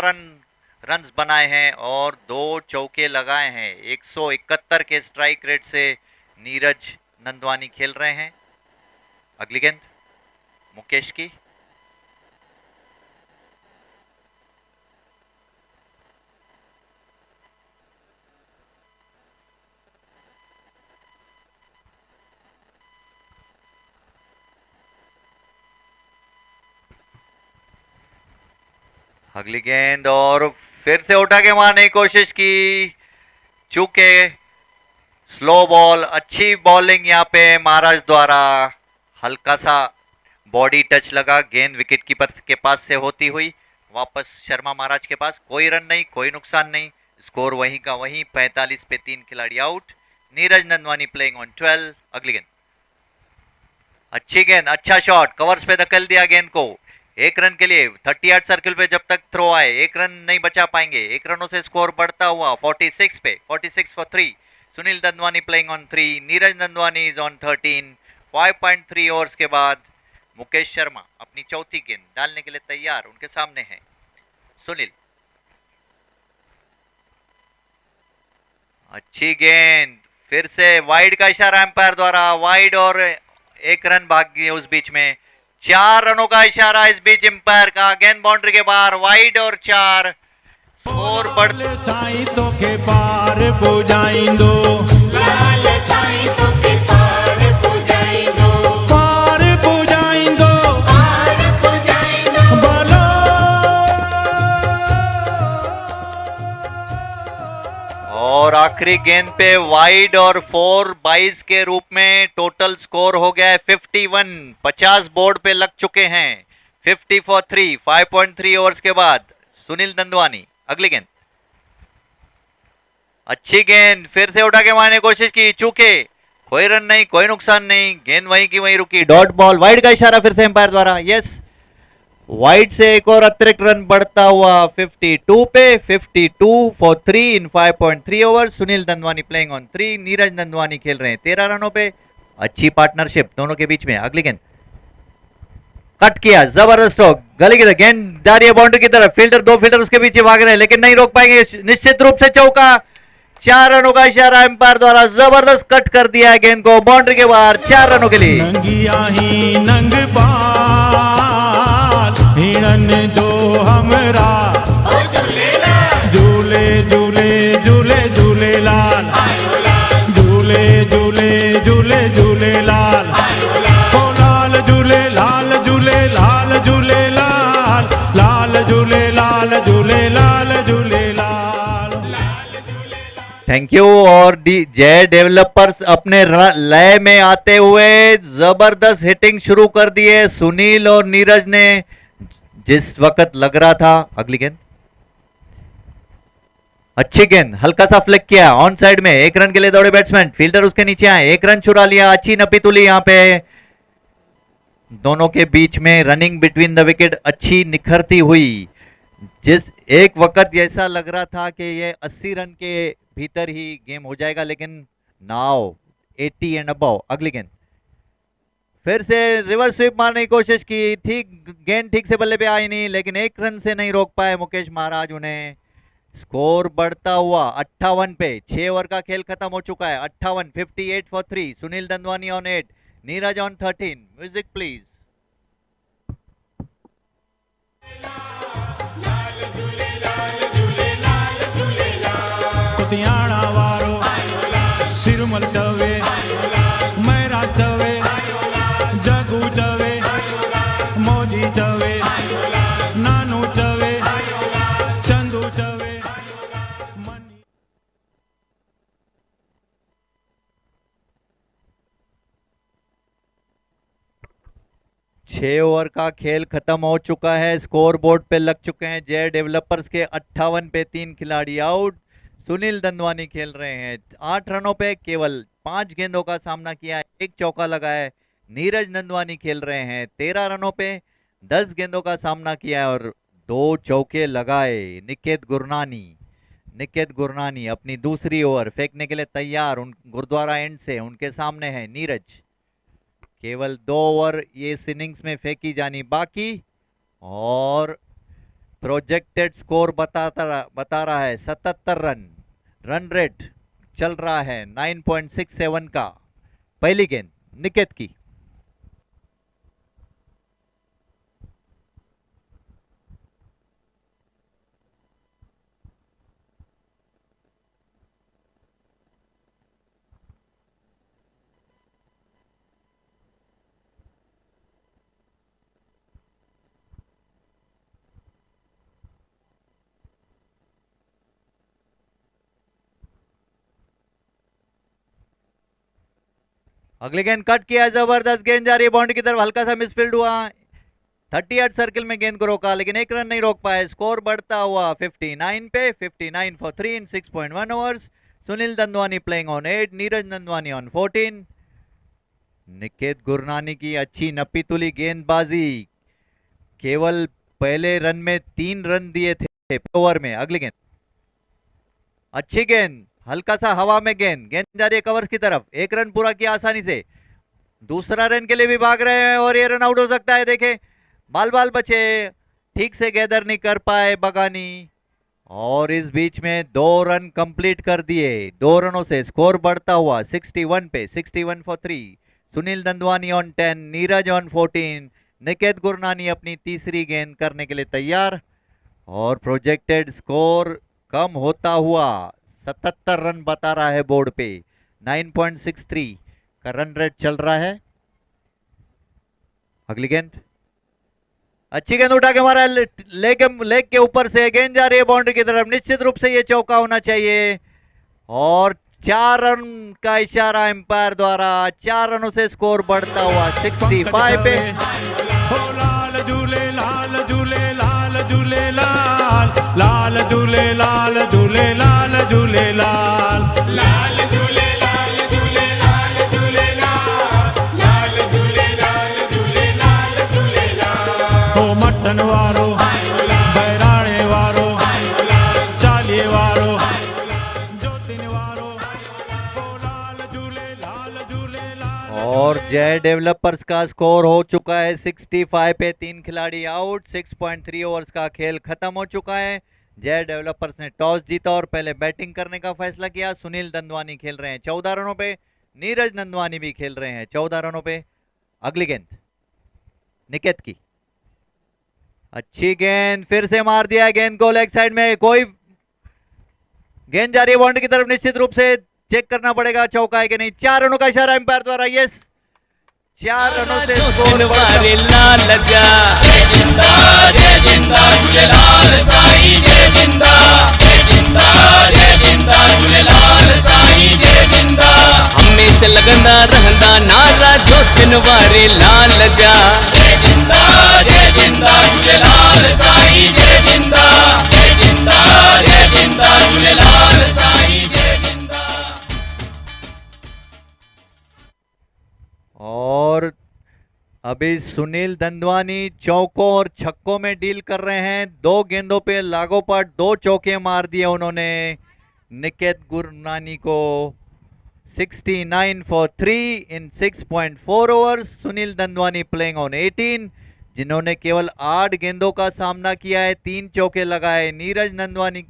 Speaker 1: रन बनाए हैं और 2 चौके लगाए हैं। 171 के स्ट्राइक रेट से नीरज नंदवानी खेल रहे हैं। अगली गेंद मुकेश की, अगली गेंद और फिर से उठा के मारने की कोशिश की, चूके स्लो बॉल। अच्छी बॉलिंग यहाँ पे महाराज द्वारा, हल्का सा बॉडी टच लगा, गेंद विकेट कीपर के पास से होती हुई वापस शर्मा महाराज के पास। कोई रन नहीं, कोई नुकसान नहीं, स्कोर वहीं का वहीं। 45 पे 3 खिलाड़ी out. Neeraj Nandwani playing on 12। अगली गेंद, अच्छी गेंद, अच्छा शॉट, कवर्स पे धकेल दिया गेंद को। 1 रन के लिए 38 सर्किल पे जब तक थ्रो आए 1 रन नहीं बचा पाएंगे। 1 रनों से स्कोर बढ़ता हुआ 46 for 3। Sunil Dandwani playing on 3, Neeraj Nandwani is on 13। 5.3 overs के बाद मुकेश शर्मा अपनी चौथी गेंद डालने के लिए तैयार। उनके सामने है सुनील। अच्छी गेंद, फिर से वाइड का इशारा एम्पायर द्वारा, वाइड और 1 रन भाग गए उस बीच में। 4 रनों का इशारा इस बीच एम्पायर का। गेंद बाउंड्री के बाहर, वाइड और 4। स्कोर बढ़
Speaker 4: साईं तोखे पार पुॼाईंदो,
Speaker 6: लाल साईं तोखे पार पुॼाईंदो,
Speaker 4: पार पुॼाईंदो,
Speaker 6: पार पुॼाईंदो।
Speaker 4: भलो
Speaker 1: और आखिरी गेंद पे वाइड और 4-22 के रूप में टोटल स्कोर हो गया है 51। 50 बोर्ड पे लग चुके हैं। 50 फॉर 3। 5.3 ओवर्स के बाद सुनील दंदवानी। अगली गेंद, अच्छी गेंद, फिर से उठा के मारने की कोशिश की, चूके कोई रन नहीं, कोई नुकसान नहीं, गेंद वहीं की वहीं रुकी। डॉट बॉल, वाइड का इशारा फिर से एम्पायर द्वारा। यस, वाइट से एक और अतिरिक्त रन बढ़ता हुआ 52 पे, 52 for 3 in 5.3 over. Sunil Dandwani playing on 3, Neeraj Nandwani खेल रहे हैं 13 रनों पे। अच्छी पार्टनरशिप दोनों के बीच में। अगली गेंद कट किया, जबरदस्त स्ट्रोक, गली की गेंद जा रही है बाउंड्री की तरफ। फील्डर, दो फील्डर उसके पीछे भाग रहे हैं लेकिन नहीं रोक पाएंगे। निश्चित रूप से चौका, 4 रनों का इशारा एम्पायर द्वारा। जबरदस्त कट कर दिया है गेंद को बाउंड्री के बाहर 4 रनों के लिए।
Speaker 4: नंगिया ही नंग बाल हिरन जो हमरा झूले झूले झूले झूले लाल झूले झूले झूले झूले लाल ओ लाल झूले लाल झूले लाल झूले लाल लाल झूले लाल झूले लाल झूले लाल।
Speaker 1: Thank you. और जय डेवलपर्स अपने लय में आते हुए जबरदस्त हिटिंग शुरू कर दी है सुनील और नीरज ने जिस वक्त लग रहा था। अगली गेंद अच्छी गेंद, हल्का सा फ्लिक किया ऑन साइड में। 1 रन के लिए दौड़े बैट्समैन, फील्डर उसके नीचे आए, 1 रन चुरा लिया। अच्छी नपी तुली यहां पे दोनों के बीच में। रनिंग बिटवीन द विकेट अच्छी निखरती हुई। जिस एक वक्त ऐसा लग रहा था कि ये 80 रन के भीतर ही गेम हो जाएगा, लेकिन नाउ 80 एंड अबव। अगली गेंद फिर से रिवर्स स्वीप मारने की कोशिश की, गेंद ठीक से बल्ले पे आई नहीं, लेकिन 1 रन से नहीं रोक पाए मुकेश महाराज उन्हें। स्कोर बढ़ता हुआ 58 पे। 6 ओवर का खेल खत्म हो चुका है। 58, 58 for 3। Sunil Dandwani on 8, Neeraj on 13। Music please.
Speaker 4: कुतियाणा वारो सिरमल चवे मैरा चवे जगू चवे मोजी चवे नानू चवे चंदू चवे।
Speaker 1: 6 ओवर का खेल खत्म हो चुका है। स्कोर बोर्ड पे लग चुके हैं जय डेवलपर्स के 58 पे 3 खिलाड़ी आउट। सुनील दंदवानी खेल रहे हैं 8 रनों पे, केवल 5 गेंदों का सामना किया है, 1 चौका लगा है। नीरज नंदवानी खेल रहे हैं 13 रनों पे, 10 गेंदों का सामना किया है और 2 चौके लगाए। निकेत गुरनानी अपनी दूसरी ओवर फेंकने के लिए तैयार। गुरुद्वारा एंड से उनके सामने है नीरज। केवल 2 ओवर ये इनिंग्स में फेंकी जानी बाकी और प्रोजेक्टेड स्कोर बता रहा है 77 रन। रन रेट चल रहा है 9.67 का। पहली गेंद निकेत की, अगली गेंद कट किया, जबरदस्त गेंद जा रही है बाउंड्री की तरफ, हल्का सा मिसफील्ड हुआ। 38 सर्किल में गेंद को रोका लेकिन 1 रन नहीं रोक पाए। स्कोर बढ़ता हुआ 59 पे, 59 for 3 in 6.1 overs. Sunil Dandwani playing on 8, Neeraj Nandwani on 14। Niket Gurnani की अच्छी नपी तुली गेंदबाजी, केवल पहले रन में 3 रन दिए थे ओवर में। अगली गेंद अच्छी गेंद, हल्का सा हवा में गेंद जा रही है कवर्स की तरफ। 1 रन पूरा किया आसानी से, दूसरा रन के लिए भी भाग रहे हैं और ये रन आउट हो सकता है। देखें बाल बचे, ठीक से गैदर नहीं कर पाए बगानी और इस बीच में 2 रन कंप्लीट कर दिए। 2 रनों से स्कोर बढ़ता हुआ 61 पे, 61 for 3। Sunil Dandwani on 10, Neeraj on 14। Niket Gurnani अपनी तीसरी गेंद करने के लिए तैयार और प्रोजेक्टेड स्कोर कम होता हुआ 77 रन बता रहा है बोर्ड पे। 9.63 का रन रेट चल रहा है। अगली गेंद अच्छी गेंद उठा के मारा, लेग के ऊपर से गेंद जा रही है बाउंड्री की तरफ। निश्चित रूप से ये चौका होना चाहिए और 4 रन का इशारा एम्पायर द्वारा। 4 रनों से स्कोर बढ़ता हुआ 65 पे।
Speaker 4: लाल झूले लाल झूले लाल झूले लाल लाल झूले लाल झूले लाल झूले लाल
Speaker 6: लाल झूले लाल झूले लाल झूले लाल लाल झूले लाल झूले लाल झूले लाल।
Speaker 4: ओ मटन
Speaker 1: जय डेवलपर्स का स्कोर हो चुका है 65 पे, 3 खिलाड़ी आउट। 6.3 ओवर्स का खेल खत्म हो चुका है। जय डेवलपर्स ने टॉस जीता और पहले बैटिंग करने का फैसला किया। सुनील दंदवानी खेल रहे हैं 14 रनों पे, नीरज नंदवानी भी खेल रहे हैं 14 रनों पे। अगली गेंद निकेत की, अच्छी गेंद, फिर से मार दिया है गेंद को लेग साइड में। कोई गेंद जा रही है बाउंड्री की तरफ, निश्चित रूप से चेक करना पड़ेगा चौका है कि नहीं। 4 रनों का इशारा एम्पायर द्वारा, यस 4 रनों से स्कोर
Speaker 3: वारे लाल जा
Speaker 2: जय जिंदा जय जिंदा झूलेलाल साईं जय जिंदा जय जिंदा जय जिंदा झूलेलाल साईं जय जिंदा
Speaker 3: हमेशा लगंदा रहंदा नारा जो तिन वारे लाल जा
Speaker 2: जय जिंदा झूलेलाल साईं जय जिंदा जय जिंदा झूलेलाल साईं जय जिंदा।
Speaker 1: और अभी सुनील दंदवानी चौकों और छक्कों में डील कर रहे हैं। 2 गेंदों पे लागोपाठ 2 चौके मार दिए उन्होंने निकेत गुरनानी को। 69 for 3 in 6.4 overs. Sunil Dandwani playing on 18, जिन्होंने केवल 8 गेंदों का सामना किया है, 3 चौके लगाए। नीरज नंदवानी,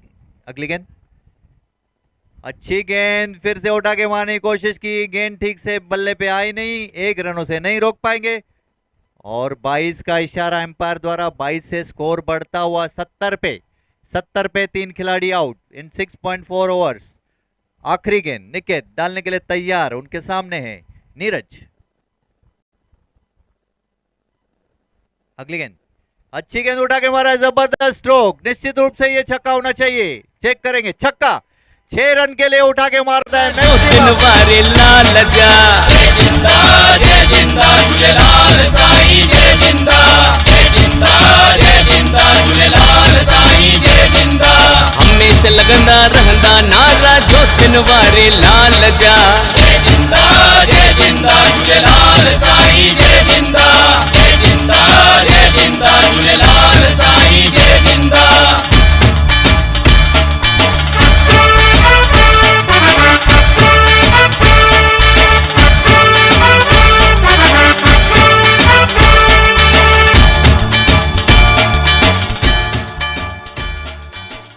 Speaker 1: अगली गेंद, अच्छी गेंद, फिर से उठा के मारने की कोशिश की, गेंद ठीक से बल्ले पे आई नहीं, 1 रनों से नहीं रोक पाएंगे। और 22 का इशारा एम्पायर द्वारा, 22 से स्कोर बढ़ता हुआ 70 पे 3 खिलाड़ी आउट इन 6.4 ओवर्स। आखिरी गेंद निकेत डालने के लिए तैयार, उनके सामने है नीरज। अगली गेंद, अच्छी गेंद उठा के मारा, जबरदस्त स्ट्रोक, निश्चित रूप से ये छक्का होना चाहिए। चेक करेंगे, छक्का, 6 रन के लिए उठा के मारता है
Speaker 3: तिन वारे लाल जा
Speaker 2: जय जिंदा झूलेलाल साईं जय जिंदा जय जिंदा झूलेलाल साईं जय जिंदा
Speaker 3: हमेशा लगंदा रहंदा नारा जो तिन वारे लाल जा
Speaker 2: जय जिंदा झूलेलाल साईं जय जिंदा जय जिंदा झूलेलाल साईं जय जिंदा।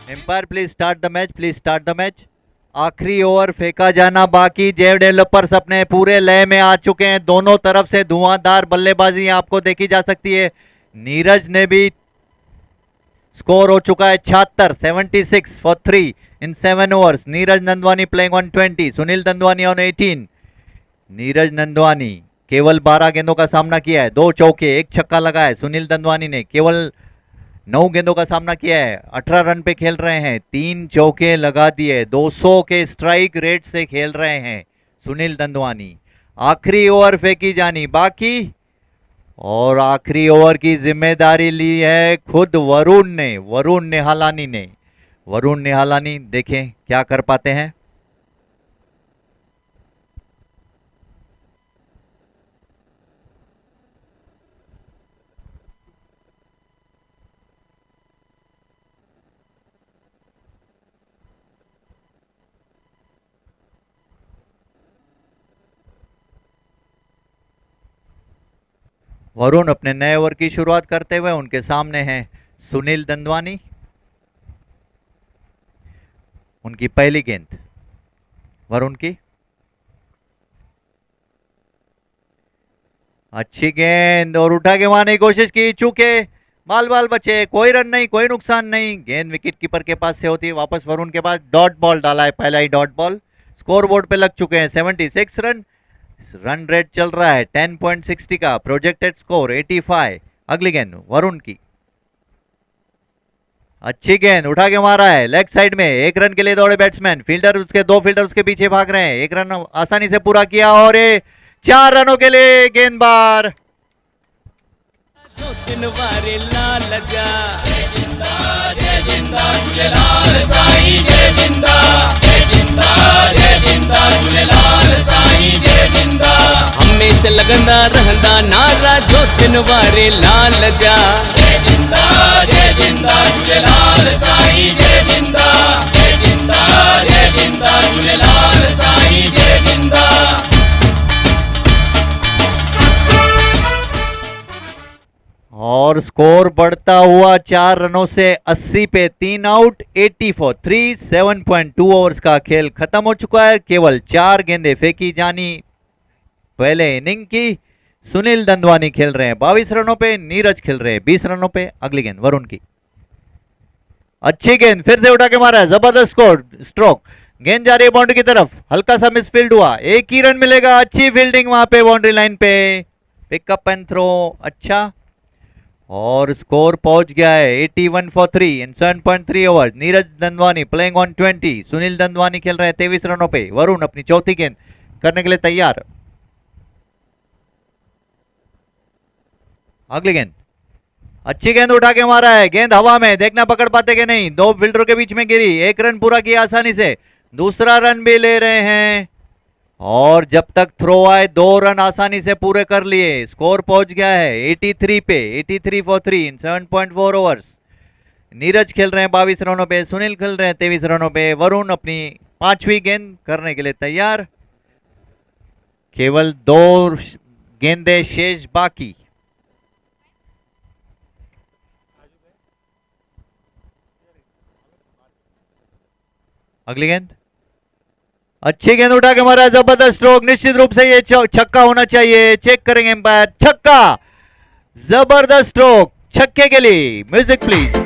Speaker 1: Umpire please start the match, please start the match. आखिरी ओवर फेंका जाना बाकी। जय डेवलपर्स अपने पूरे लय में आ चुके हैं। दोनों तरफ से धुआंधार बल्लेबाजी आपको देखी जा सकती है। नीरज ने भी, स्कोर हो चुका है 76 for 3 in 7 overs. Neeraj Nandwani playing on 20, Sunil Dandwani on 18। Neeraj Nandwani केवल 12 गेंदों का सामना किया है, 2 चौके 1 छक्का लगा है। सुनील दंदवानी ने केवल 9 गेंदों का सामना किया है, 18 रन पे खेल रहे हैं, 3 चौके लगा दिए, 200 के स्ट्राइक रेट से खेल रहे हैं सुनील दंदवानी। आखिरी ओवर फेंकी जानी बाकी, और आखिरी ओवर की जिम्मेदारी ली है खुद वरुण निहालानी ने। वरुण निहालानी देखें क्या कर पाते हैं। वरुण अपने नए ओवर की शुरुआत करते हुए, उनके सामने हैं सुनील दंदवानी। उनकी पहली गेंद वरुण की, अच्छी गेंद, और उठा के मारने की कोशिश की, चूके बाल बचे, कोई रन नहीं, कोई नुकसान नहीं। गेंद विकेट कीपर के पास से होती है वापस वरुण के पास। डॉट बॉल डाला है, पहला ही डॉट बॉल। स्कोर बोर्ड पे लग चुके हैं 76 रन। रन रेट चल रहा है 10.60 का, प्रोजेक्टेड स्कोर 85। अगली गेंद वरुण की, अच्छी गेंद, उठा के मारा है लेग साइड में। 1 रन के लिए दौड़े बैट्समैन, फील्डर उसके 2 फील्डर उसके पीछे भाग रहे हैं। 1 रन आसानी से पूरा किया, और 4 रनों के लिए गेंदबार।
Speaker 3: जो तिन वारे लाल जा
Speaker 2: जय जिंदा झूलेलाल साईं जय जिंदा जय जिंदा झूलेलाल साईं जय जिंदा
Speaker 3: हमेशा लगंदा रहंदा नारा जो तिन वारे लाल जा
Speaker 2: जय जिंदा झूलेलाल साईं जय जिंदा जय जिंदा झूलेलाल साईं जय जिंदा।
Speaker 1: और स्कोर बढ़ता हुआ 4 रनों से 80 पे, 3 आउट, 80 फॉर 3। 7.2 ओवर्स का खेल खत्म हो चुका है। केवल 4 गेंदें फेंकी जानी पहले इनिंग की। सुनील दंदवानी खेल रहे हैं 22 रनों पे, नीरज खेल रहे हैं 20 रनों पे। अगली गेंद वरुण की, अच्छी गेंद फिर से उठा के मारा है, जबरदस्त स्कोर स्ट्रोक। गेंद जा रही है बाउंड्री की तरफ, हल्का सा मिसफील्ड हुआ, एक ही रन मिलेगा। अच्छी फील्डिंग वहां पे बाउंड्री लाइन पे, पिकअप एंड थ्रो अच्छा, और स्कोर पहुंच गया है 81 for 3 in 7.3 over. Neeraj Dandwani playing on 20, Sunil Dandwani खेल रहे हैं 23 रनों पे। वरुण अपनी चौथी गेंद करने के लिए तैयार। अगली गेंद, अच्छी गेंद उठा के मारा है, गेंद हवा में, देखना पकड़ पाते कि नहीं। दो फील्डरों के बीच में गिरी, एक रन पूरा किया आसानी से, दूसरा रन भी ले रहे हैं। और जब तक थ्रो आए 2 रन आसानी से पूरे कर लिए। स्कोर पहुंच गया है 83 पे, 83 फॉर 3 इन 7.4 ओवर्स। नीरज खेल रहे हैं 22 रनों पे, सुनील खेल रहे हैं 23 रनों पे। वरुण अपनी 5वीं गेंद करने के लिए तैयार। केवल 2 गेंदें शेष बाकी। अगली गेंद, अच्छी गेंद उठा के मारा, जबरदस्त स्ट्रोक, निश्चित रूप से ये छक्का होना चाहिए। चेक करेंगे एम्पायर, छक्का, जबरदस्त स्ट्रोक। छक्के के लिए म्यूजिक प्लीज।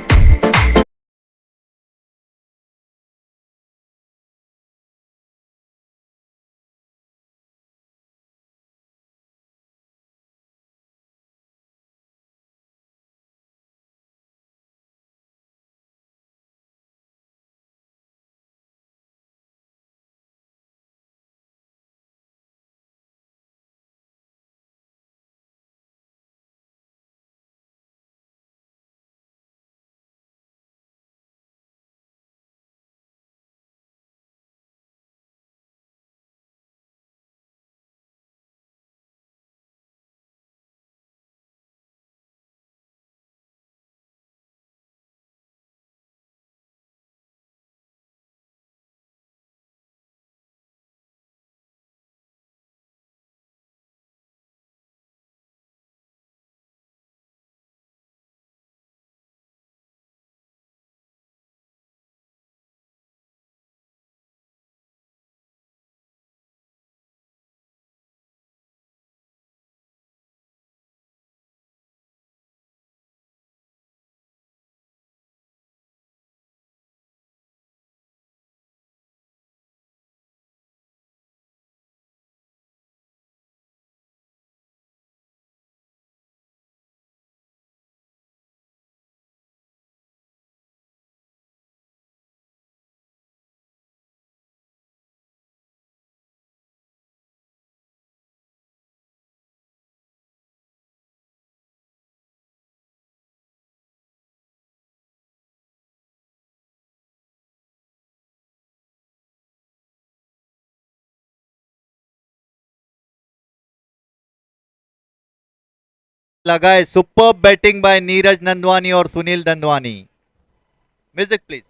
Speaker 1: लगा है super batting by Neeraj Nandwani और Sunil Dandwani. Music please.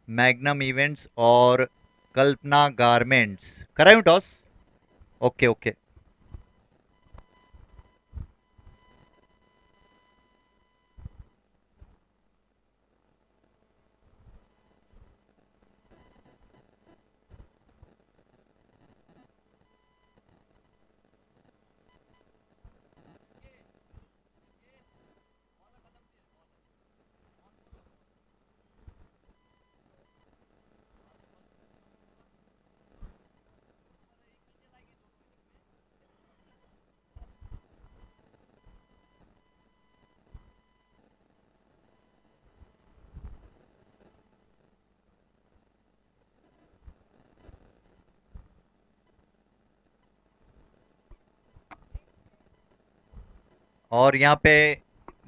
Speaker 1: Magnum events और कल्पना गारमेंट्स करायूं टॉस? Okay okay. और यहाँ पे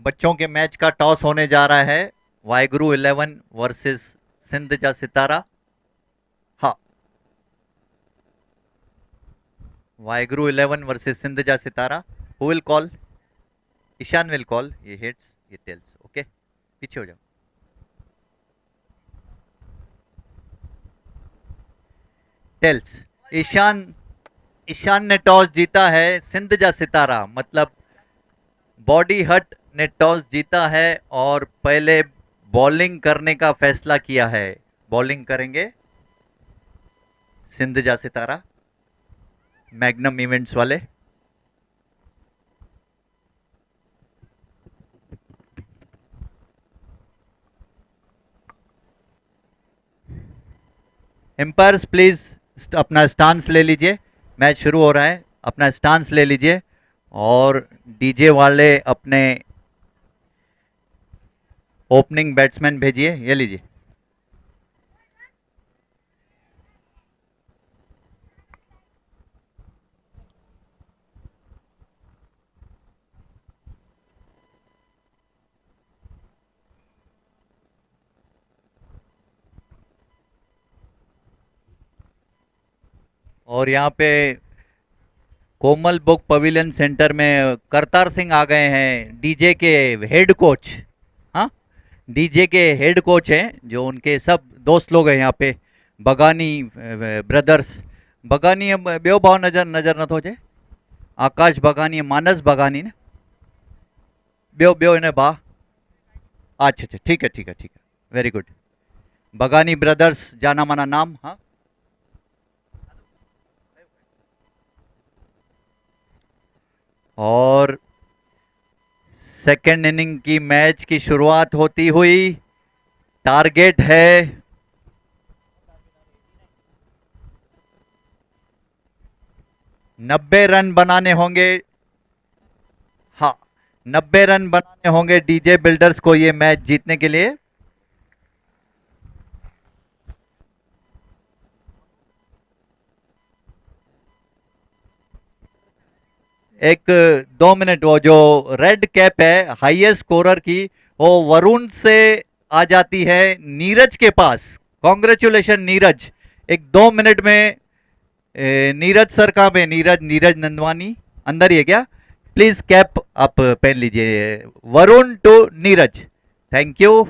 Speaker 1: बच्चों के मैच का टॉस होने जा रहा है। वाहेगुरु 11 वर्सेस सिंध जा सितारा। हाँ, वाहेगुरु 11 वर्सेस सिंध जा Sitara. Who will call? Ishan will call. ये हिट्स, ये टेल्स। ओके, पीछे हो जाओ। टेल्स। ईशान ने टॉस जीता है। सिंध जा सितारा मतलब बॉडी हट ने टॉस जीता है और पहले बॉलिंग करने का फैसला किया है। बॉलिंग करेंगे सिंध जा सितारा, मैग्नम इवेंट्स वाले। एम्पायर्स प्लीज अपना स्टांस ले लीजिए। मैच शुरू हो रहा है, अपना स्टांस ले लीजिए। और डीजे वाले अपने ओपनिंग बैट्समैन भेजिए। ये लीजिए। और यहाँ पे कोमल बुक पवेलियन सेंटर में करतार सिंह आ गए हैं, डीजे के हेड कोच। हाँ, डीजे के हेड कोच हैं, जो उनके सब दोस्त लोग हैं यहाँ पे। बगानी ब्रदर्स। बगानी ॿियो भाउ नज़र नथो अचे। आकाश बगानी, मानस बगानी न। ॿियो हिन भाउ। अच्छा अच्छा, ठीक है, वेरी गुड। बगानी ब्रदर्स, जाना माना नाम। हाँ, और सेकेंड इनिंग की मैच की शुरुआत होती हुई। टारगेट है 90 रन बनाने होंगे। हाँ, 90 रन बनाने होंगे डीजे बिल्डर्स को ये मैच जीतने के लिए। एक 2 मिनट, वो जो रेड कैप है हाईएस्ट स्कोरर की, वो वरुण से आ जाती है नीरज के पास। कॉन्ग्रेचुलेशन नीरज। एक 2 मिनट में नीरज सर कहाँ पे? नीरज नंदवानी अंदर ही है क्या? प्लीज कैप आप पहन लीजिए। Varun to Neeraj. Thank you.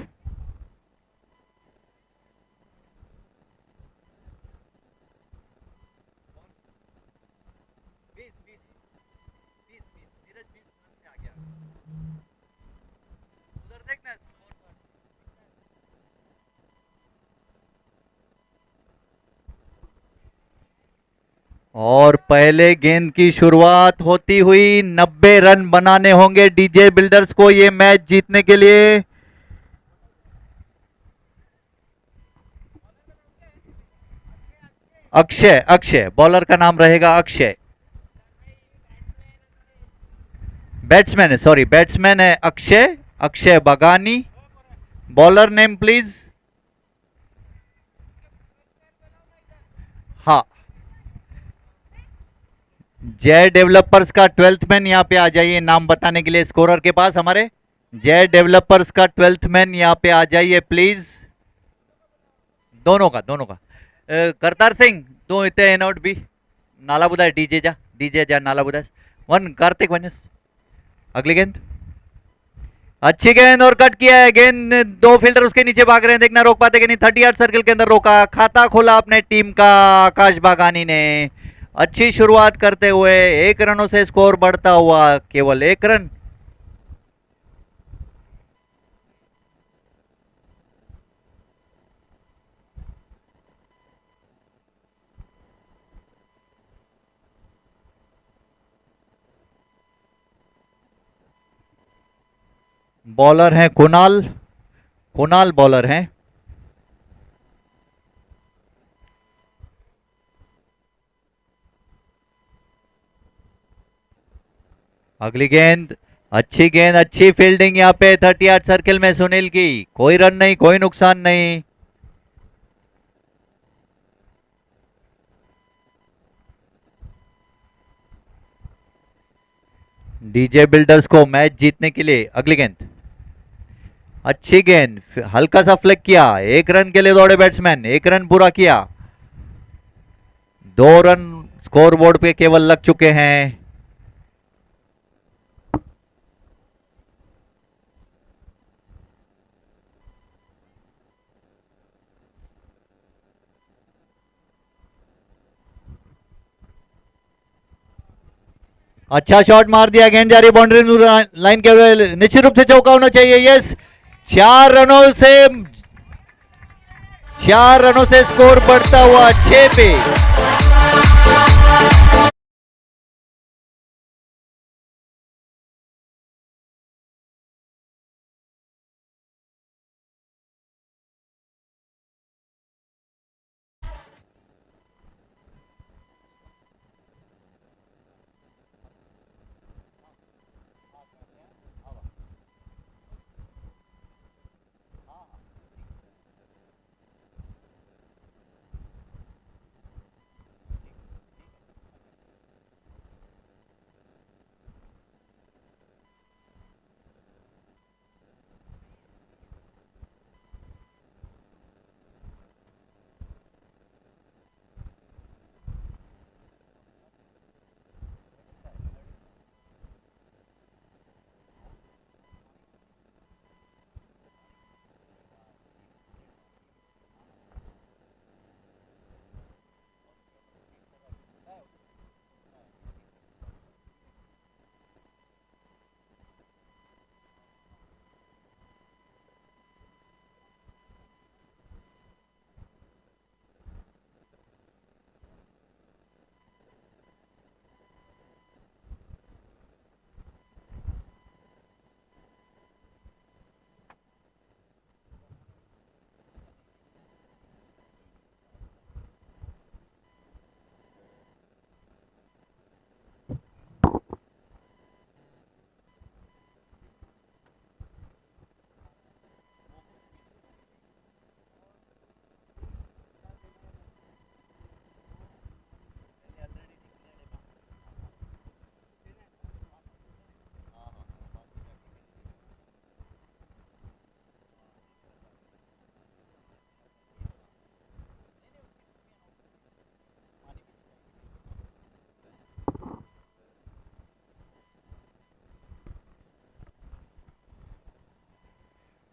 Speaker 1: और पहले गेंद की शुरुआत होती हुई। 90 रन बनाने होंगे डीजे बिल्डर्स को ये मैच जीतने के लिए। अक्षय बॉलर का नाम रहेगा अक्षय। बैट्समैन है, सॉरी, बैट्समैन है अक्षय बगानी। Bowler name please. हाँ, जय डेवलपर्स का 12th मैन यहाँ पे आ जाइए नाम बताने के लिए स्कोरर के पास। हमारे जय डेवलपर्स का 12th मैन यहाँ पे आ जाइए प्लीज। दोनों का करतार सिंह तू इतने एनआउट भी नाला बुधाए। डीजे जा नाला बुधाए। वन कार्तिक वंजस। अगली गेंद अच्छी गेंद और कट किया है गेंद, दो फील्डर उसके नीचे भाग रहे हैं, देखना रोक पाते कि नहीं। 30 सर्कल के अंदर रोका, खाता खोला अपने टीम का आकाश बागानी ने। अच्छी शुरुआत करते हुए 1 रनों से स्कोर बढ़ता हुआ केवल 1 रन। बॉलर हैं कुणाल, कुणाल बॉलर हैं। अगली गेंद, अच्छी गेंद, अच्छी फील्डिंग यहाँ पे 38 सर्किल में सुनील की। कोई रन नहीं, कोई नुकसान नहीं। डीजे बिल्डर्स को मैच जीतने के लिए अगली गेंद, अच्छी गेंद, हल्का सा फ्लिक किया, 1 रन के लिए दौड़े बैट्समैन, 1 रन पूरा किया। 2 रन स्कोरबोर्ड पे केवल लग चुके हैं। अच्छा शॉट मार दिया, गेंद जा रही बाउंड्री लाइन के निश्चित रूप से चौका होना चाहिए। यस, 4 रनों से स्कोर बढ़ता हुआ 6 पे।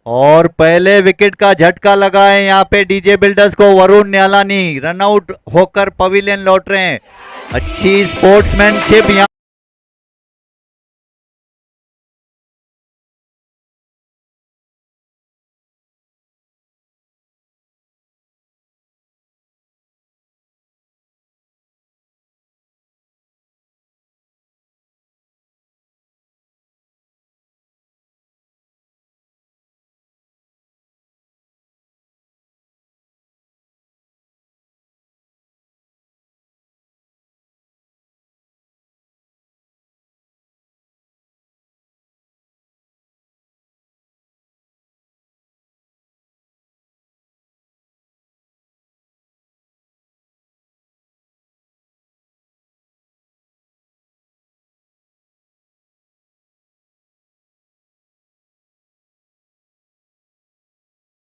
Speaker 1: और पहले विकेट का झटका लगा है यहाँ पे डीजे बिल्डर्स को। वरुण न्यालानी रनआउट होकर पवेलियन लौट रहे हैं। अच्छी स्पोर्ट्समैनशिप यहाँ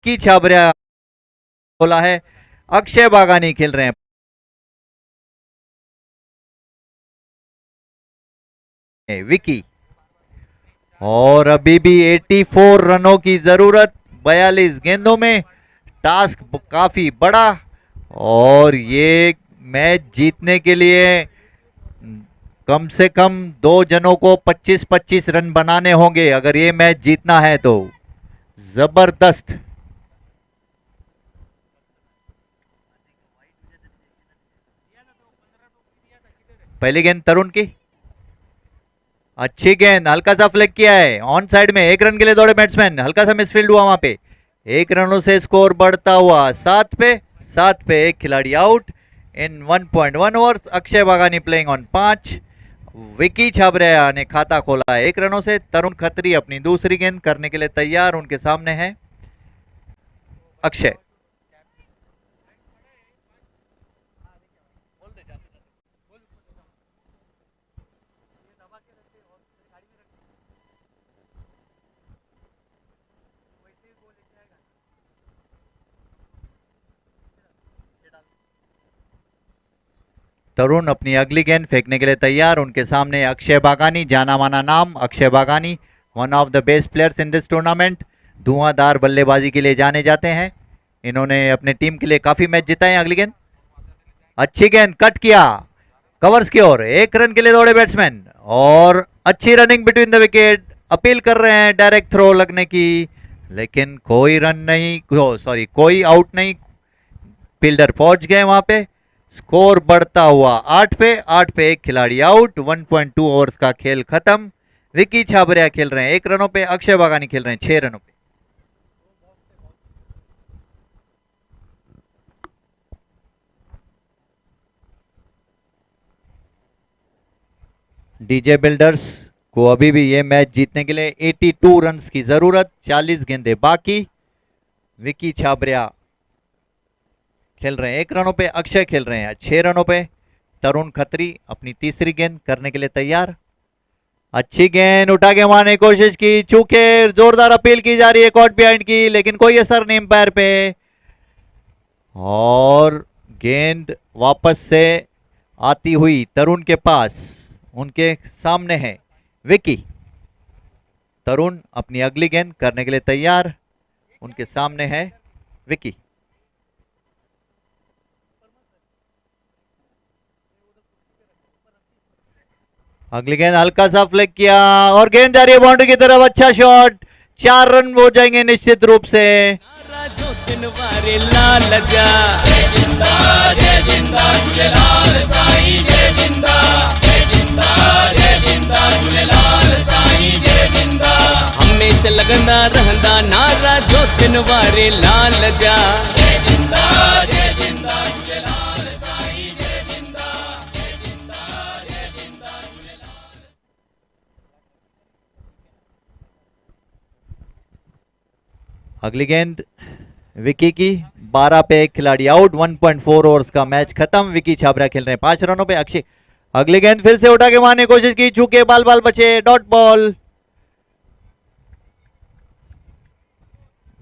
Speaker 1: की छाबरिया बोला है। अक्षय बागानी खेल रहे हैं। विकी और अभी भी 84 रनों की जरूरत 42 गेंदों में। टास्क काफी बड़ा और ये मैच जीतने के लिए कम से कम दो जनों को 25-25 रन बनाने होंगे अगर ये मैच जीतना है तो। जबरदस्त। पहली गेंद तरुण की, अच्छी गेंद, हल्का सा फ्लिक किया है ऑन साइड में। एक रन के लिए दौड़े बैट्समैन, हल्का सा मिसफील्ड हुआ वहां पे। एक रनों से स्कोर बढ़ता हुआ 7 पे 1 खिलाड़ी out in 1.1 overs. Akshay Bagani playing on 5। Vicky Chhabria ने खाता खोला है 1 रनों से। तरुण खत्री अपनी दूसरी गेंद करने के लिए तैयार, उनके सामने है अक्षय। तरुण अपनी अगली गेंद फेंकने के लिए तैयार, उनके सामने अक्षय बागानी, जाना माना नाम Akshay Bagani, one of the best players in this tournament. धुआंधार बल्लेबाजी के लिए जाने जाते हैं, इन्होंने अपने टीम के लिए काफी मैच जिताए हैं। अगली गेंद, अच्छी गेंद, कट किया कवर्स की ओर। 1 रन के लिए दौड़े बैट्समैन और अच्छी running between the wicket. Appeal कर रहे हैं डायरेक्ट थ्रो लगने की, लेकिन कोई रन नहीं, कोई आउट नहीं। फील्डर पहुंच गए वहां पे। स्कोर बढ़ता हुआ 8 पे 1 खिलाड़ी आउट। 1.2 ओवर्स का खेल खत्म। विकी छाबरिया खेल रहे हैं 1 रनों पे, अक्षय बागानी खेल रहे हैं 6 रनों पे। डीजे बिल्डर्स को अभी भी ये मैच जीतने के लिए 82 रन्स की जरूरत, 40 गेंदें बाकी। विकी छाबरिया खेल रहे हैं 1 रनों पे, अक्षय खेल रहे हैं 6 रनों पे। तरुण खत्री अपनी तीसरी गेंद करने के लिए तैयार। अच्छी गेंद उठा के मारने की कोशिश की, चूके जोरदार अपील की जा रही है कॉट बिहाइंड की, लेकिन कोई असर नहीं एम्पायर पे। और गेंद वापस से आती हुई तरुण के पास, उनके सामने है विकी। तरुण अपनी अगली गेंद करने के लिए तैयार, उनके सामने है विकी। अगली गेंद हल्का सा फ्लिक किया और गेंद जा रही है बाउंड्री की तरफ। अच्छा शॉट, 4 रन हो जाएंगे निश्चित रूप से।
Speaker 3: जो दिन वारे लाल जा
Speaker 2: जय जिंदा झूलेलाल साईं जय जिंदा झूलेलाल साईं जय जिंदा।
Speaker 3: हमेशा लगंदा रहंदा नारा जो दिन वारे लाल जा
Speaker 2: जय जिंदा झूलेलाल साईं जय जिंदा झूलेलाल।
Speaker 1: अगली गेंद विकी की, 12 पे 1 खिलाड़ी आउट। 1.4 ओवर्स का मैच खत्म। विकी छाबरा खेल रहे हैं 5 रनों पे। अक्षय अगली गेंद फिर से उठा के मारने की कोशिश की, चूके बाल बचे, डॉट बॉल।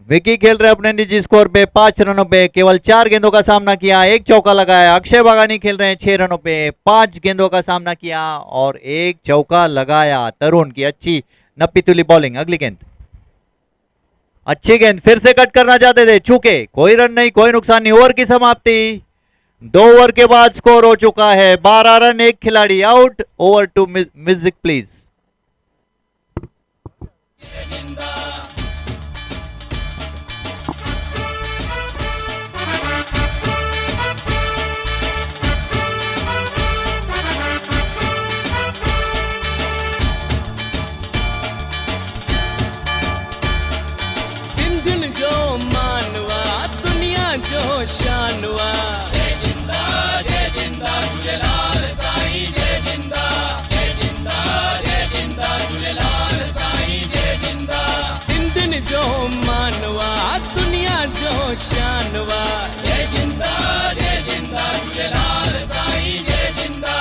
Speaker 1: विकी खेल रहे अपने निजी स्कोर पे 5 रनों पे, केवल 4 गेंदों का सामना किया, 1 चौका लगाया। अक्षय बागानी खेल रहे हैं 6 रनों पे, 5 गेंदों का सामना किया और 1 चौका लगाया। तरुण की अच्छी नप्पी तुली बॉलिंग। अगली गेंद, अच्छी गेंद, फिर से कट करना चाहते थे, चूके, कोई रन नहीं, कोई नुकसान नहीं। ओवर की समाप्ति, 2 ओवर के बाद स्कोर हो चुका है 12 रन, 1 खिलाड़ी out. Over two music please.
Speaker 3: सिंधुन जो मानवा दुनिया जो शानवा
Speaker 2: जय जिंदा झूलेलाल साईं जय जिंदा झूलेलाल साईं जय जिंदा।
Speaker 3: सिंधुन जो मानवा दुनिया जो शानवा
Speaker 2: जय जिंदा झूलेलाल साईं जय जिंदा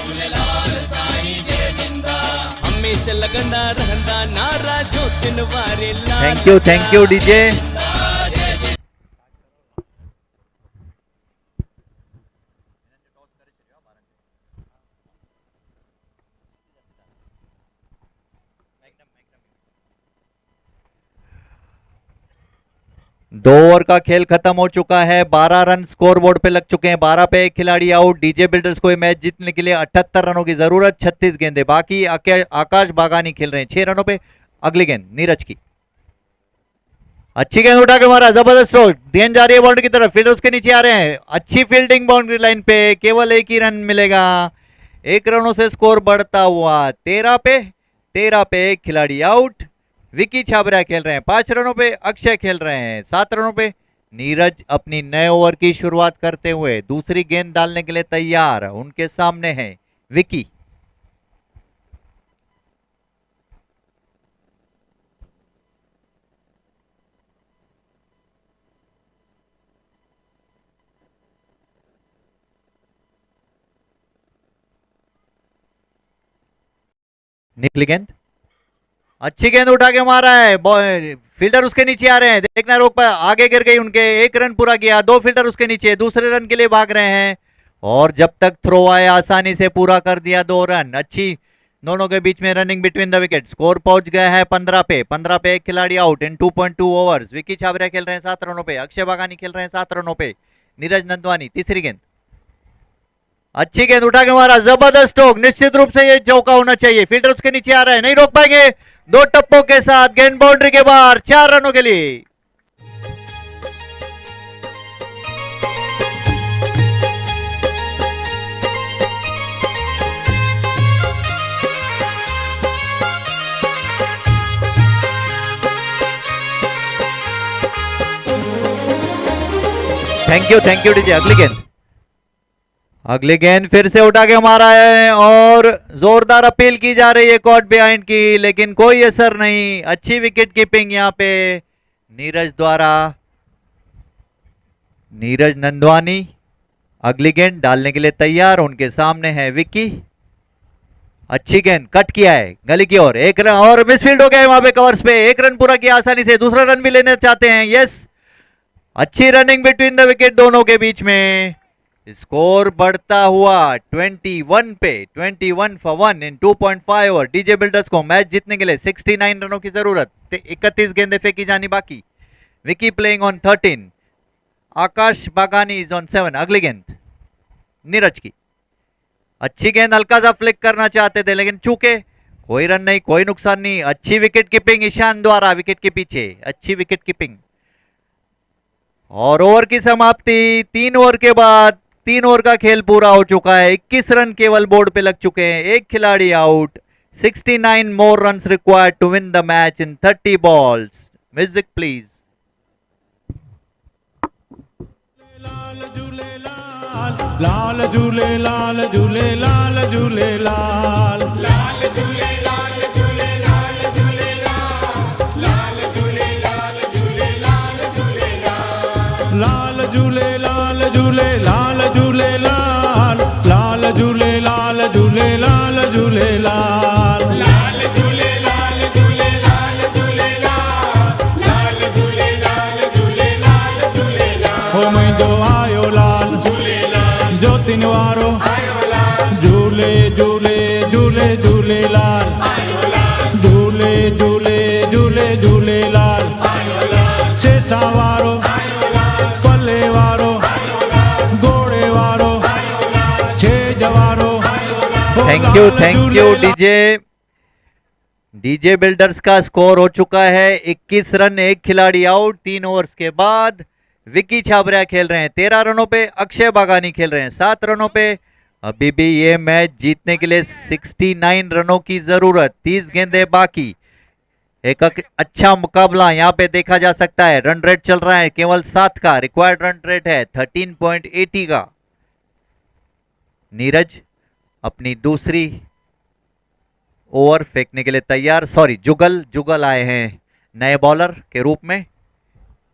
Speaker 2: झूलेलाल साईं जय जिंदा।
Speaker 3: हमेशा लगंदा रहंदा नारा जो दिन वारे लाल
Speaker 1: थैंक यू डीजे। 2 ओवर का खेल खत्म हो चुका है, 12 रन स्कोर बोर्ड पे लग चुके हैं, 12 पे एक खिलाड़ी आउट। डीजे बिल्डर्स को ये मैच जीतने के लिए 78 रनों की जरूरत, 36 गेंदे बाकी। आकाश बागानी खेल रहे हैं 6 रनों पे। अगली गेंद नीरज की, अच्छी गेंद उठा के मारा, जबरदस्त स्ट्रोक, गेंद जा रही है बाउंड्री की तरफ, फील्डर उसके नीचे आ रहे हैं, अच्छी फील्डिंग बाउंड्री लाइन पे, केवल एक ही रन मिलेगा। 1 रनों से स्कोर बढ़ता हुआ 13 पे। 13 पे एक खिलाड़ी आउट। विकी छाबरा खेल रहे हैं 5 रनों पे, अक्षय खेल रहे हैं 7 रनों पे। नीरज अपनी नए ओवर की शुरुआत करते हुए दूसरी गेंद डालने के लिए तैयार, उनके सामने है विकी। निकली गेंद, अच्छी गेंद उठा के मारा है, फील्डर उसके नीचे आ रहे हैं, देखना रोक पर आगे गिर गई उनके। 1 रन पूरा किया, 2 फील्डर उसके नीचे, दूसरे रन के लिए भाग रहे हैं और जब तक थ्रो आए आसानी से पूरा कर दिया 2 रन। अच्छी दोनों के बीच में running between the wicket, score पहुंच गया है 15 पे। 15 पे एक खिलाड़ी आउट इन 2.2 ओवर्स। विकी छाबरा खेल रहे हैं 7 रनों पे, अक्षय बागानी खेल रहे हैं 7 रनों पे। नीरज नंदवानी तीसरी गेंद, अच्छी गेंद उठा के मारा, जबरदस्त स्ट्रोक, निश्चित रूप से ये चौका होना चाहिए। फील्डर उसके नीचे आ रहे हैं, नहीं रोक पाएंगे, 2 टप्पों के साथ गेंद बाउंड्री के बाहर, 4 रनों के लिए। Thank you DJ. अगली गेंद, अगली गेंद फिर से उठा के मारा है और जोरदार अपील की जा रही है कॉट बिहाइंड की, लेकिन कोई असर नहीं। अच्छी विकेट कीपिंग यहां पे नीरज द्वारा। नीरज नंदवानी अगली गेंद डालने के लिए तैयार, उनके सामने है विक्की। अच्छी गेंद कट किया है गली की ओर, 1 रन और मिसफील्ड हो गया है वहां पे कवर्स पे। 1 रन पूरा किया आसानी से, दूसरा रन भी लेना चाहते हैं। यस, अच्छी रनिंग बिटवीन द विकेट दोनों के बीच में। स्कोर बढ़ता हुआ 21 पे, 21 for 1 in 2.5 over. DJ builders को मैच जीतने के लिए 69 रनों की जरूरत, 31 गेंदें फेंकी जानी बाकी। Vicky playing on 13, Akash Bagani is on 7। अगली गेंद नीरज की, अच्छी गेंद, हल्का सा फ्लिक करना चाहते थे लेकिन चूके, कोई रन नहीं, कोई नुकसान नहीं। अच्छी विकेट कीपिंग ईशान द्वारा विकेट के पीछे, अच्छी विकेट कीपिंग। और ओवर की समाप्ति 3 ओवर के बाद, 3 ओवर का खेल पूरा हो चुका है, 21 रन केवल बोर्ड पे लग चुके हैं, एक खिलाड़ी out. 69 more runs required to win the match in 30 balls. Music please.
Speaker 4: लाल झूले लाल, लाल झूले लाल, झूले लाल झूले लाल,
Speaker 6: लाल झूले लाल झूले लाल झूले लाल, लाल झूले लाल झूले लाल झूले लाल,
Speaker 4: लाल झूले लाल, झूले लाल झूले लाल, लाल झूले लाल, झूले लाल झूले लाल,
Speaker 6: लाल झूले लाल झूले लाल झूले लाल, लाल झूले लाल झूले लाल झूले लाल,
Speaker 4: हो मुंहिंजो आयो लाल,
Speaker 6: झूले लाल
Speaker 4: ज्योतिन वारो,
Speaker 6: आयो लाल,
Speaker 4: झूले झूले झूले झूले लाल,
Speaker 6: आयो लाल,
Speaker 4: झूले झूले झूले झूले लाल,
Speaker 6: आयो लाल,
Speaker 4: सेसा वारो,
Speaker 6: आयो लाल,
Speaker 4: पल्ले वारो,
Speaker 6: आयो लाल,
Speaker 4: घोड़े वारो,
Speaker 6: आयो लाल,
Speaker 4: छेज वारो। हो
Speaker 1: थैंक
Speaker 4: लाल
Speaker 1: यू
Speaker 4: झूले लाल।
Speaker 1: डीजे। डीजे बिल्डर्स का स्कोर हो चुका है 21 रन, एक खिलाड़ी आउट 3 ओवर्स के बाद। विकी छाबरा खेल रहे हैं 13 रनों पे, अक्षय बागानी खेल रहे हैं 7 रनों पे। अभी भी ये मैच जीतने के लिए 69 रनों की जरूरत, 30 गेंदें बाकी। एक अच्छा मुकाबला यहाँ पे देखा जा सकता है। रन रेट चल रहा है केवल 7 का, रिक्वायर्ड रन रेट है 13.80 का। नीरज अपनी दूसरी ओवर फेंकने के लिए तैयार, सॉरी जुगल आए हैं नए बॉलर के रूप में,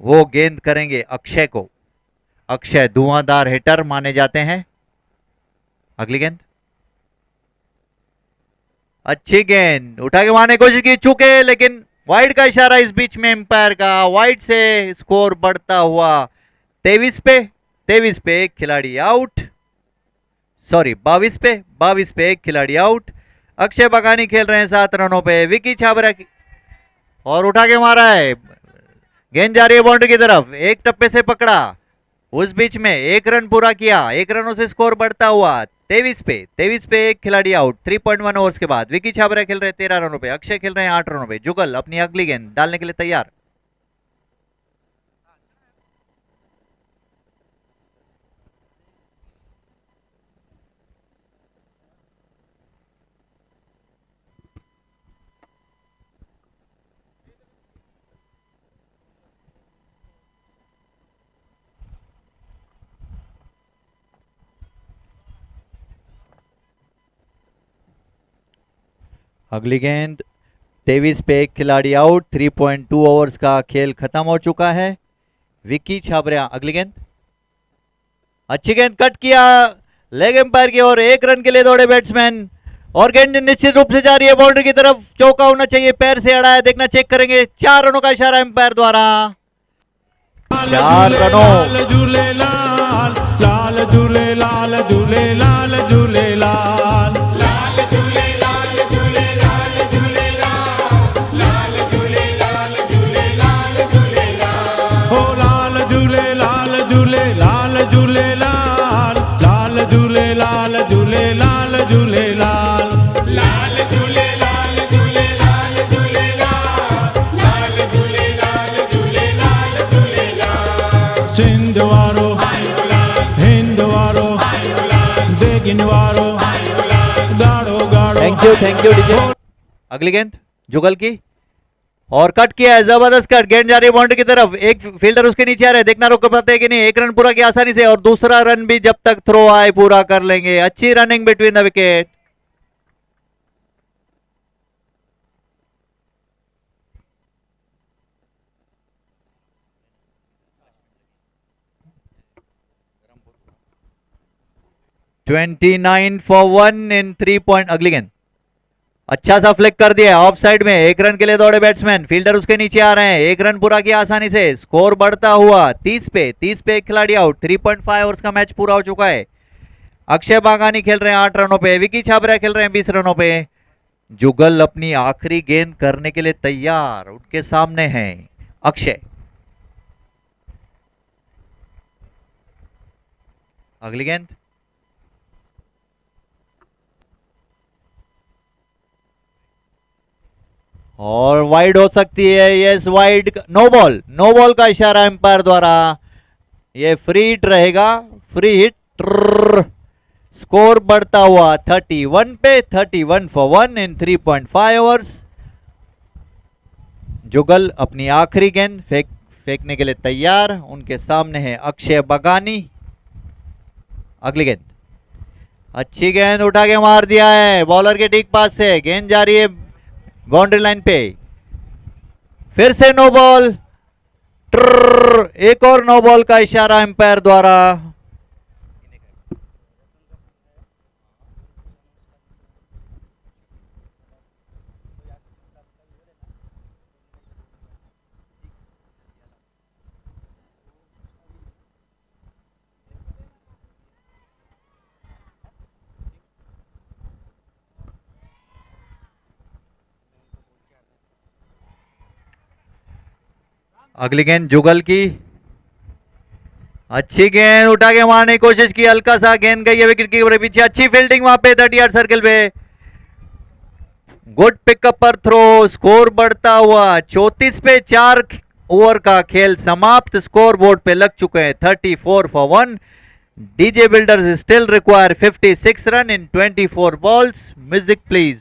Speaker 1: वो गेंद करेंगे अक्षय को। अक्षय धुआंधार हिटर माने जाते हैं। अगली गेंद, अच्छी गेंद उठा के मारने की कोशिश की, चूके, लेकिन वाइड का इशारा इस बीच में एम्पायर का, वाइड से स्कोर बढ़ता हुआ 23 पे एक खिलाड़ी आउट, सॉरी 22 पे एक खिलाड़ी आउट। अक्षय बागानी खेल रहे हैं 7 रनों पे। विकी छाबरा और उठा के मारा है, गेंद जा रही है बाउंड्री की तरफ, एक टप्पे से पकड़ा, उस बीच में एक रन पूरा किया, 1 रनों से स्कोर बढ़ता हुआ 23 पे एक खिलाड़ी आउट 3.1 ओवर्स के बाद। विकी छाबरा खेल रहे 13 रनों पे, अक्षय खेल रहे हैं 8 रनों पे। जुगल अपनी अगली गेंद डालने के लिए तैयार। अगली गेंद 23 पे एक खिलाड़ी आउट, 3.2 ओवर्स का खेल खत्म हो चुका है। विकी छाबरा अगली गेंद, अच्छी गेंद कट किया लेग एम्पायर की ओर, 1 रन के लिए दौड़े बैट्समैन और गेंद निश्चित रूप से जा रही है बाउंड्री की तरफ, चौका होना चाहिए, पैर से अड़ा है, देखना चेक करेंगे। 4 रनों का इशारा एम्पायर द्वारा। 4 रनों।
Speaker 4: लाल झूले लाल, लाल झूले लाल, झूले लाल झूले लाल।
Speaker 6: लाल झूले लाल झूले लाल झूले लाल, लाल झूले लाल झूले लाल झूले लाल।
Speaker 4: हो लाल झूले लाल झूले लाल झूले लाल, लाल झूले लाल झूले लाल झूले लाल।
Speaker 6: लाल झूले लाल झूले लाल झूले लाल, लाल झूले लाल झूले लाल झूले लाल।
Speaker 4: सिंध वारो, हिंद वारो, बेगिन वारो, गाड़ो गाड़ो।
Speaker 1: Thank you DJ. अगली गेंद जुगल की और कट किया है, जबरदस्त कट, गेंद जा रही है बाउंड्री की तरफ, एक फील्डर उसके नीचे आ रहे हैं, देखना रोक पाते हैं कि नहीं। 1 रन पूरा किया आसानी से और दूसरा रन भी जब तक थ्रो आए पूरा कर लेंगे। अच्छी running between the wicket. $29 for 1 in 3 point। अगली गेंद अच्छा सा फ्लिक कर दिया ऑफ साइड में, 1 रन के लिए दौड़े बैट्समैन, फील्डर उसके नीचे आ रहे हैं, 1 रन पूरा किया आसानी से, स्कोर बढ़ता हुआ 30 पे एक खिलाड़ी आउट, 3.5 ओवर्स का मैच पूरा हो चुका है। अक्षय बागानी खेल रहे हैं 8 रनों पे, विकी छाबरा खेल रहे हैं 20 रनों पे। जुगल अपनी आखिरी गेंद करने के लिए तैयार, उनके सामने हैं अक्षय। अगली गेंद और वाइड हो सकती है, यस वाइड, नो बॉल का इशारा एम्पायर द्वारा। ये फ्री हिट रहेगा, फ्री हिट। स्कोर बढ़ता हुआ 31 पे 31 for 1 in 3.5 ओवर्स। जुगल अपनी आखिरी गेंद फेंकने के लिए तैयार, उनके सामने है अक्षय बगानी। अगली गेंद अच्छी गेंद उठा के मार दिया है बॉलर के ठीक पास से, गेंद जा रही है बाउंड्री लाइन पे, फिर से नो बॉल। एक और नो बॉल का इशारा एम्पायर द्वारा। अगली गेंद जुगल की, अच्छी गेंद उठा के मारने की कोशिश की, हल्का सा गेंद गई है विकेट के पीछे, अच्छी फील्डिंग वहां पे 30 यार्ड सर्कल पे, गुड पिकअप पर थ्रो, स्कोर बढ़ता हुआ 34 पे 4 ओवर का खेल समाप्त, स्कोर बोर्ड पे लग चुके हैं 34 for 1। DJ builders still require 56 run in 24 balls. Music please.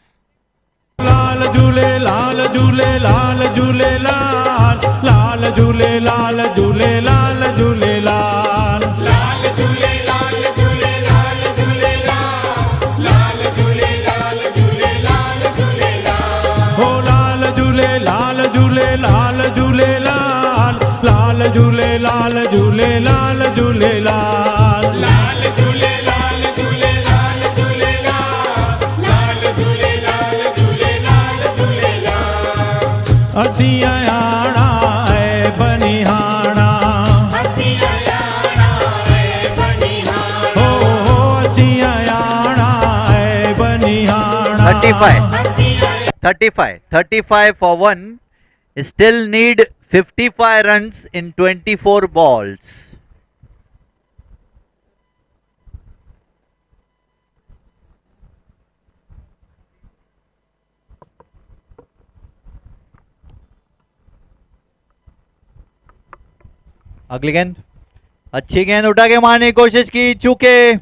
Speaker 4: लाल झूले लाल झूले लाल झूले लाल, लाल झूले लाल झूले लाल झूले लाल।
Speaker 6: लाल झूले लाल झूले लाल झूले लाल, लाल झूले लाल झूले लाल झूले लाल।
Speaker 4: हो लाल झूले लाल झूले लाल झूले लाल, लाल झूले लाल झूले लाल झूले लाल।
Speaker 6: लाल झूले लाल झूले लाल झूले लाल, लाल झूले लाल झूले लाल झूले लाल।
Speaker 4: असिया आना है बनिहाना,
Speaker 6: हसिया आना है बनिहाना,
Speaker 4: हो असिया आना है बनिहाना।
Speaker 1: 35 for 1, still need 55 runs in 24 balls. अगली गेंद, अच्छी गेंद उठा के मारने की कोशिश की, चूके।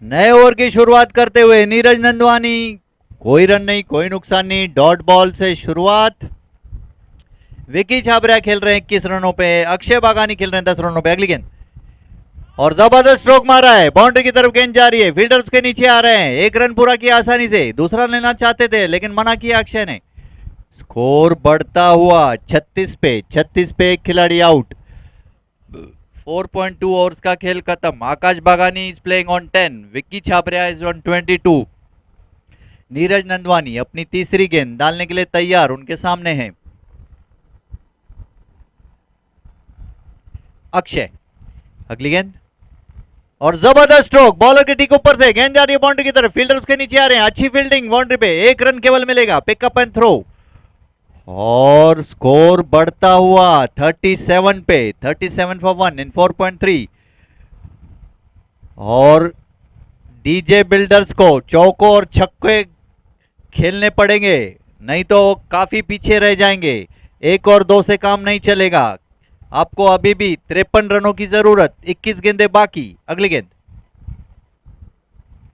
Speaker 1: नए ओवर की शुरुआत करते हुए नीरज नंदवानी, कोई रन नहीं, कोई नुकसान नहीं, डॉट बॉल से शुरुआत। विकी छाबरिया खेल रहे हैं 21 रनों पे, अक्षय बागानी खेल रहे हैं 10 रनों पे। अगली गेंद और जबरदस्त स्ट्रोक मारा है, बाउंड्री की तरफ गेंद जा रही है, फील्डर उसके नीचे आ रहे हैं। एक रन पूरा किया आसानी से, दूसरा लेना चाहते थे लेकिन मना किया अक्षय ने। स्कोर बढ़ता हुआ 36 पे, 36 पे एक खिलाड़ी आउट। 4.2 ओवर्स का खेल खत्म। Akash Bagani is playing on 10, Vicky Chhabria is on 22। Neeraj Nandwani अपनी तीसरी गेंद डालने के लिए तैयार, उनके सामने है अक्षय। अगली गेंद और जबरदस्त स्ट्रोक, बॉलर के ठीक ऊपर से गेंद जा रही है बाउंड्री की तरफ, फील्डर उसके नीचे आ रहे हैं। अच्छी फील्डिंग बाउंड्री पे, एक रन केवल मिलेगा, पिकअप एंड थ्रो। और स्कोर बढ़ता हुआ 37 पे, 37 फॉर 1 इन 4.3। और डीजे बिल्डर्स को चौकों और छक्के खेलने पड़ेंगे, नहीं तो काफी पीछे रह जाएंगे। 1 और 2 से काम नहीं चलेगा, आपको अभी भी 53 रनों की जरूरत, 21 गेंदें बाकी। अगली गेंद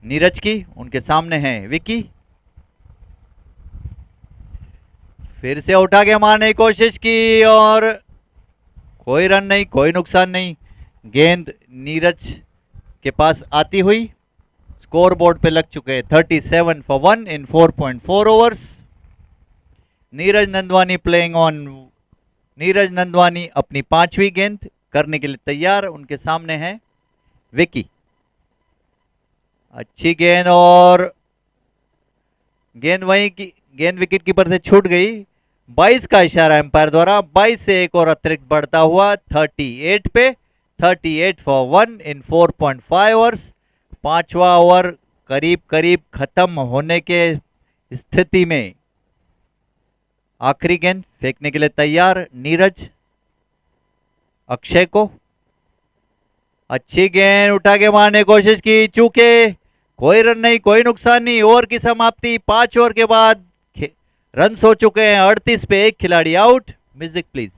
Speaker 1: नीरज की, उनके सामने है विकी। फिर से उठा के मारने की कोशिश की और कोई रन नहीं, कोई नुकसान नहीं। गेंद नीरज के पास आती हुई स्कोर बोर्ड पे लग चुके हैं 37 for 1 in 4.4 overs. Neeraj Nandwani playing on, Neeraj Nandwani अपनी 5वीं गेंद करने के लिए तैयार, उनके सामने है विकी। अच्छी गेंद और गेंद वहीं की गेंद विकेट कीपर से छूट गई। 22 का इशारा एम्पायर द्वारा, 22 से एक और अतिरिक्त बढ़ता हुआ 38 पे, 38 फॉर 1 इन 4.5 ओवर्स। 5वां ओवर करीब करीब खत्म होने के स्थिति में। आखिरी गेंद फेंकने के लिए तैयार नीरज अक्षय को। अच्छी गेंद उठा के मारने की कोशिश की, चूके। कोई रन नहीं, कोई नुकसान नहीं। ओवर की समाप्ति, 5 ओवर के बाद रन हो चुके हैं 38 पे, एक खिलाड़ी आउट। Music please.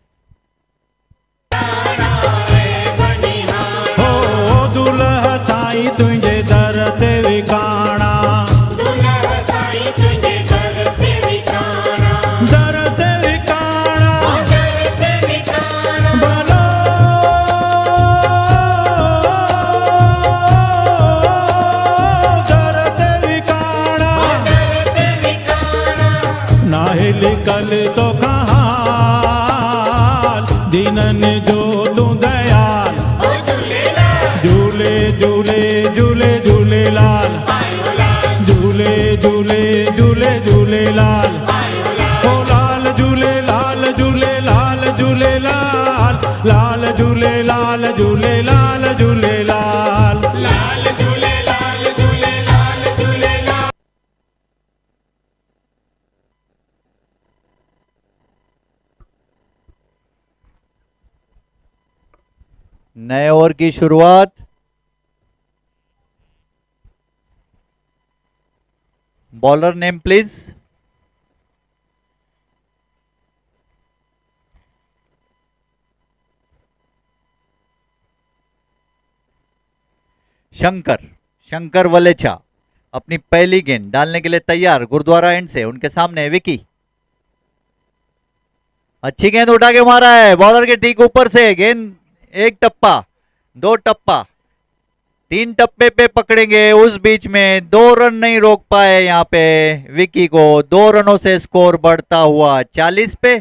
Speaker 4: हो दुल्हा साई तुझे दर ते विकाणा,
Speaker 6: दुल्हा साई तुझे दर ते विकाणा,
Speaker 4: दर ते विकाणा,
Speaker 6: दर ते विकाणा,
Speaker 4: बोलो दर ते विकाणा,
Speaker 6: दर ते विकाणा।
Speaker 4: नाहिल कल तो कहाँ दीनन जो तू दयाल।
Speaker 6: ओ झूलेलाल,
Speaker 4: झूले झूले झूले झूलेलाल, झूले झूले झूले झूलेलाल, ओ लाल झूले लाल झूले लाल झूले लाल, लाल झूले लाल झूले लाल झूले लाल।
Speaker 6: लाल झूलेलाल, झूलेलाल, झूलेलाल।
Speaker 1: नए ओवर की शुरुआत। Bowler name please. Shankar, Shankar Valecha अपनी पहली गेंद डालने के लिए तैयार, गुरुद्वारा एंड से, उनके सामने है विकी। अच्छी गेंद उठा के मारा है, बॉलर के ठीक ऊपर से गेंद, एक टप्पा, 2 टप्पा, 3 टप्पे पे पकड़ेंगे। उस बीच में 2 रन नहीं रोक पाए यहाँ पे विकी को। 2 रनों से स्कोर बढ़ता हुआ 40 पे,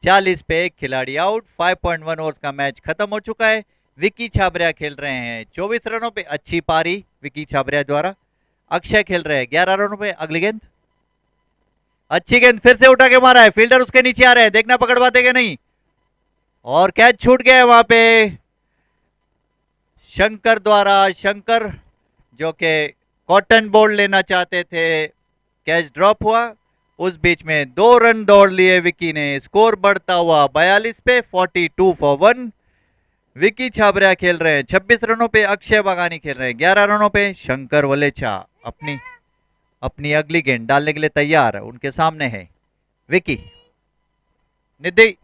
Speaker 1: 40 पे एक खिलाड़ी आउट। 5.1 ओवर्स का मैच खत्म हो चुका है। विकी छाबरिया खेल रहे हैं 24 रनों पे, अच्छी पारी विकी छाबरिया द्वारा। अक्षय खेल रहे हैं 11 रनों पे। अगली गेंद, अच्छी गेंद फिर से उठा के मारा है, फील्डर उसके नीचे आ रहे हैं, देखना पकड़ पाते कि नहीं, और कैच छूट गया है वहां पे शंकर द्वारा। शंकर जो कि कॉटन बोल्ड लेना चाहते थे, कैच ड्रॉप हुआ। उस बीच में 2 रन दौड़ लिए विकी ने, स्कोर बढ़ता हुआ 42 पे, 42 फॉर 1। विकी छाबरिया खेल रहे हैं 26 रनों पे, अक्षय बगानी खेल रहे हैं 11 रनों पे। शंकर वलेचा अपनी अगली गेंद डालने के लिए तैयार, उनके सामने है विकी। निधि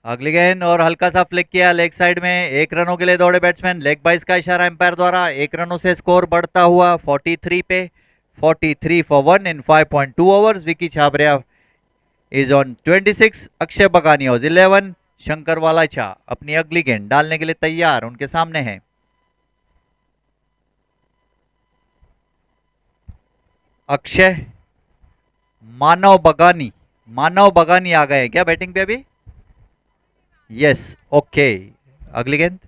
Speaker 1: अगली गेंद और हल्का सा फ्लिक किया लेग साइड में, 1 रनों के लिए दौड़े बैट्समैन। लेग बाइस का इशारा एम्पायर द्वारा, 1 रनों से स्कोर बढ़ता हुआ 43 पे, 43 for 1 in 5.2 overs. Vicky Chhabria is on 26, Akshay बगानी ऑन 11। शंकर वालाचा अपनी अगली गेंद डालने के लिए तैयार, उनके सामने है अक्षय। मानव बगानी आ गए क्या बैटिंग पे अभी? Yes, okay. अगली गेंद,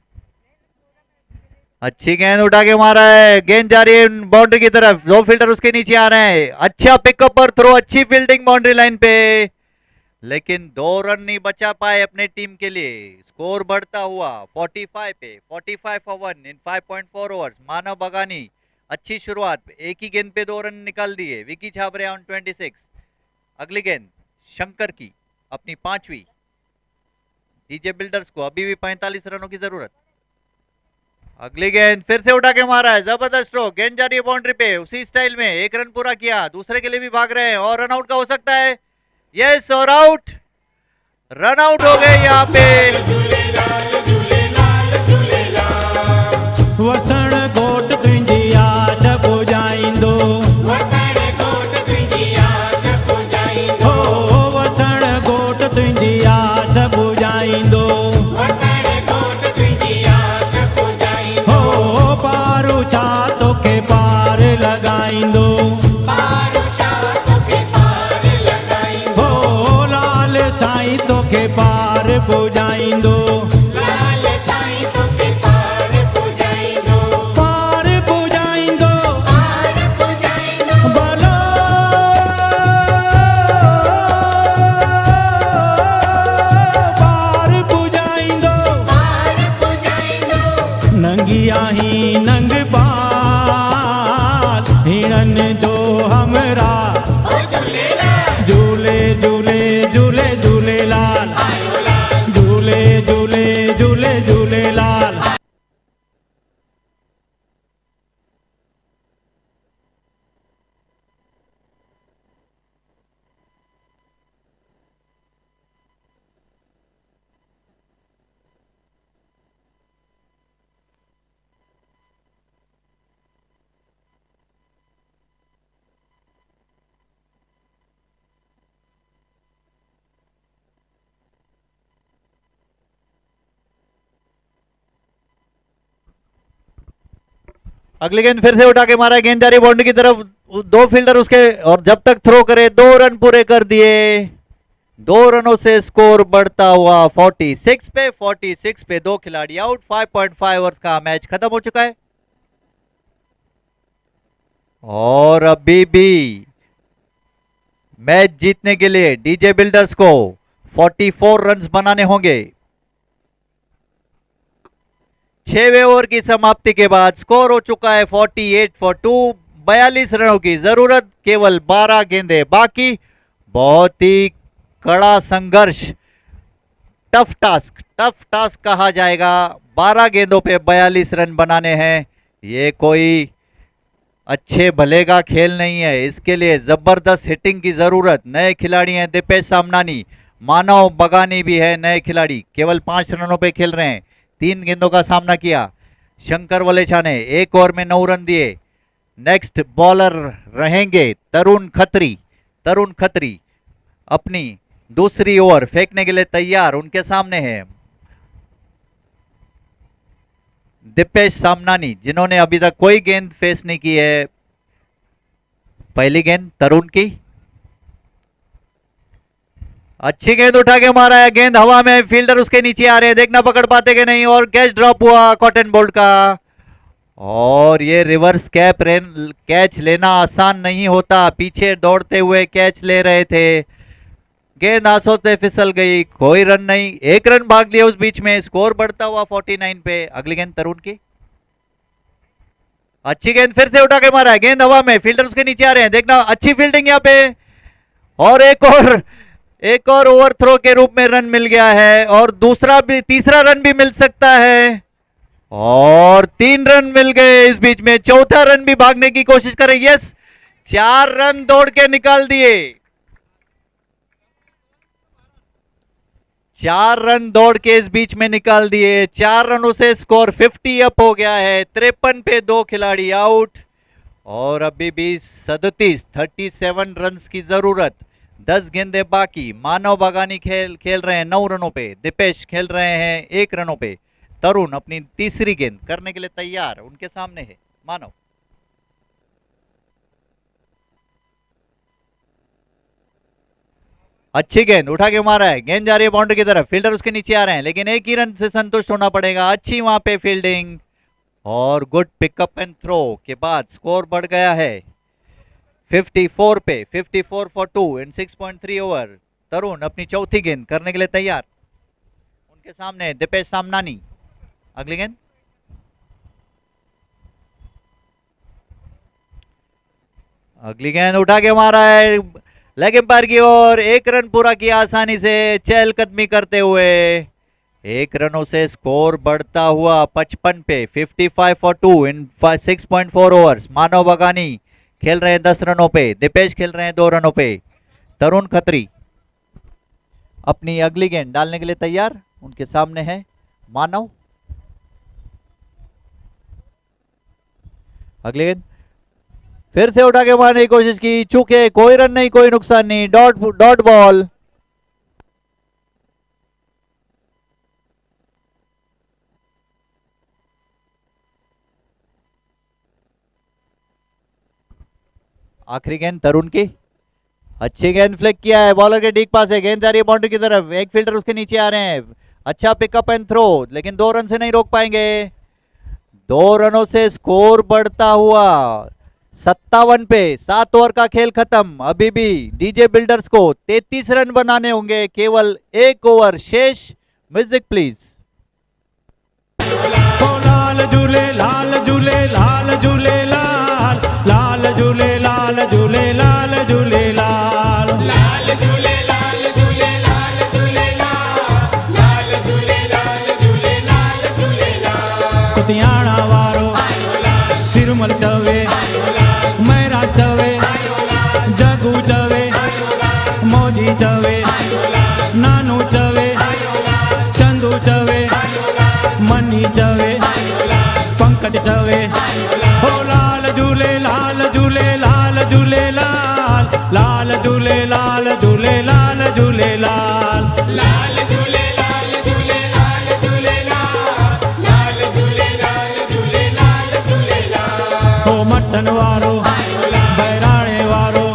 Speaker 1: अच्छी गेंद उठा के मारा है, गेंद जा रही है बाउंड्री की तरफ, 2 फील्डर उसके नीचे आ रहे हैं। अच्छा पिकअप और थ्रो, अच्छी फील्डिंग बाउंड्री लाइन पे, लेकिन 2 रन नहीं बचा पाए अपने टीम के लिए। स्कोर बढ़ता हुआ 45 पे, 45 फॉर 1 इन 5.4 ओवर्स। मानव बगानी अच्छी शुरुआत, एक ही गेंद पे 2 रन निकाल दिए। विकी छाबरिया ऑन 26। अगली गेंद शंकर की, अपनी 5वीं। डीजे बिल्डर्स को अभी भी 45 रनों की जरूरत। अगली गेंद फिर से उठा के मारा है, जबरदस्त स्ट्रोक, गेंद जा रही है बाउंड्री पे, उसी स्टाइल में 1 रन पूरा किया, दूसरे के लिए भी भाग रहे हैं और रन आउट का हो सकता है। यस, और आउट, रन आउट हो गए यहाँ पे।
Speaker 4: वसण घोट तुंहिंजी आश पुॼाईंदो, हो वसण घोट तुंहिंजी आश पुॼाईंदो, हो पारू छा तोखे पार लॻाईंदो, हो लाल साईं तोखे पार पुॼाईंदो, पार पुॼाईंदो, भलो पार पुॼाईंदो, नंगी आहीं नंग बाल हिणनि जो हमरा, झूले झूले झूले झूलेलाल, झूले झूले झूले झूलेलाल।
Speaker 1: अगली गेंद फिर से उठा के मारा, गेंद जा रही बाउंड्री की तरफ, 2 फील्डर उसके, और जब तक थ्रो करे 2 रन पूरे कर दिए। 2 रनों से स्कोर बढ़ता हुआ 46 पे, 46 पे 2 खिलाड़ी आउट। 5.5 ओवर्स का मैच खत्म हो चुका है और अभी भी मैच जीतने के लिए डीजे बिल्डर्स को 44 रन्स बनाने होंगे। 6वें ओवर की समाप्ति के बाद स्कोर हो चुका है 48 फॉर 2। 42 रनों की जरूरत, केवल 12 गेंदें बाकी। बहुत ही कड़ा संघर्ष, टफ टास्क कहा जाएगा। 12 गेंदों पे 42 रन बनाने हैं, ये कोई अच्छे भले का खेल नहीं है। इसके लिए जबरदस्त हिटिंग की जरूरत। नए खिलाड़ी हैं दीपेश सामनानी, मानव बगानी भी है नए खिलाड़ी, केवल 5 रनों पे खेल रहे हैं। 3 गेंदों का सामना किया। शंकर वलेचा ने 1 ओवर में 9 रन दिए। नेक्स्ट बॉलर रहेंगे तरुण खत्री अपनी दूसरी ओवर फेंकने के लिए तैयार, उनके सामने है दीपेश सामनानी, जिन्होंने अभी तक कोई गेंद फेस नहीं की है। पहली गेंद तरुण की, अच्छी गेंद उठा के मारा है, गेंद हवा में, फील्डर उसके नीचे आ रहे हैं, देखना पकड़ पाते कि नहीं, और कैच ड्रॉप हुआ कॉटन बोल्ट का। और ये रिवर्स कैच लेना आसान नहीं होता, पीछे दौड़ते हुए कैच ले रहे थे, गेंद हाथों से फिसल गई, कोई रन नहीं। 1 रन भाग लिया उस बीच में, स्कोर बढ़ता हुआ 49 पे। अगली गेंद तरुण की, अच्छी गेंद फिर से उठा के मारा है, गेंद हवा में, फील्डर उसके नीचे आ रहे हैं, देखना अच्छी फील्डिंग यहाँ पे, और एक और ओवर थ्रो के रूप में रन मिल गया है, और दूसरा भी, तीसरा रन भी मिल सकता है, और 3 रन मिल गए इस बीच में, चौथा रन भी भागने की कोशिश करें, यस 4 रन दौड़ के निकाल दिए, 4 रन दौड़ के इस बीच में निकाल दिए, 4 रनों से स्कोर 50 अप हो गया है, 53 पे 2 खिलाड़ी आउट, और अभी भी 37 रन की जरूरत, 10 गेंदें बाकी, मानव बागानी खेल रहे हैं 9 रनों पे, दीपेश खेल रहे हैं 1 रनों पे, तरुण अपनी तीसरी गेंद करने के लिए तैयार, उनके सामने है मानव, अच्छी गेंद उठा के मारा है, गेंद जा रही है बाउंड्री की तरफ, फील्डर उसके नीचे आ रहे हैं, लेकिन एक ही रन से संतुष्ट होना पड़ेगा, अच्छी वहां पे फील्डिंग, और गुड पिकअप एंड थ्रो के बाद स्कोर बढ़ गया है 54 पे, 54 फॉर 2 इन 6.3 ओवर, तरुण अपनी चौथी गेंद करने के लिए तैयार, उनके सामने दीपेश सामनानी, अगली गेंद, अगली गेंद उठा के मारा है लेग एम्पायर की ओर, 1 रन पूरा किया आसानी से चहलकदमी करते हुए, 1 रनों से स्कोर बढ़ता हुआ 55 पे, 55 फॉर 2 इन 6.4 ओवर्स, मानव बगानी खेल रहे हैं 10 रनों पे, दीपेश खेल रहे हैं 2 रनों पे, तरुण खत्री अपनी अगली गेंद डालने के लिए तैयार, उनके सामने है मानव, अगली गेंद फिर से उठा के मारने की कोशिश की, चूके कोई रन नहीं, कोई नुकसान नहीं, डॉट बॉल, आखिरी गेंद तरुण की, अच्छी गेंद फ्लिक किया है, बॉलर के डीप पास है, गेंद जा रही है बाउंड्री की तरफ, एक फील्डर उसके नीचे आ रहे हैं, अच्छा पिकअप एंड थ्रो, लेकिन 2 रन से नहीं रोक पाएंगे, 2 रनों से स्कोर बढ़ता हुआ 57 पे, 7 ओवर का खेल खत्म, अभी भी डीजे बिल्डर्स को 33 रन बनाने होंगे, केवल 1 ओवर शेष, म्यूजिक प्लीज,
Speaker 4: ओ लाल झूले लाल झूले लाल झूले लाल, लाल झूले लाल झूले लाल झूले लाल,
Speaker 6: लाल झूले लाल झूले लाल झूले लाल, लाल झूले लाल झूले लाल झूले लाल,
Speaker 4: कुतियाणा वारो सिरमल चवे, मैरा चवे, जगू चवे, मोजी चवे, नानू चवे, चंदू चवे, मनी चवे, पंकज चवे, हो लाल झूले लाल झूले लाल झूले लाल, लाल झूले लाल झूले लाल झूले लाल,
Speaker 6: लाल झूले लाल झूले लाल झूले लाल, लाल झूले लाल झूले लाल झूले लाल,
Speaker 4: हो मटन वारो, बैराणे वारो,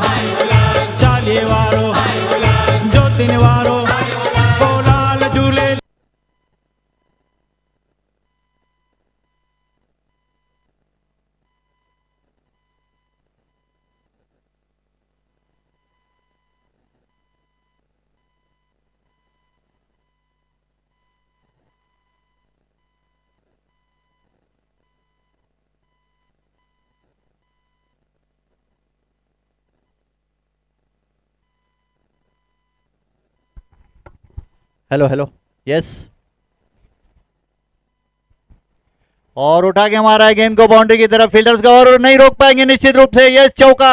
Speaker 4: चालीहे वारो, ज्योतिन वारो, हो लाल झूले।
Speaker 1: हेलो हेलो, यस, और उठा के मारा है गेंद को बाउंड्री की तरफ, फील्डर्स का और नहीं रोक पाएंगे निश्चित रूप से, यस चौका,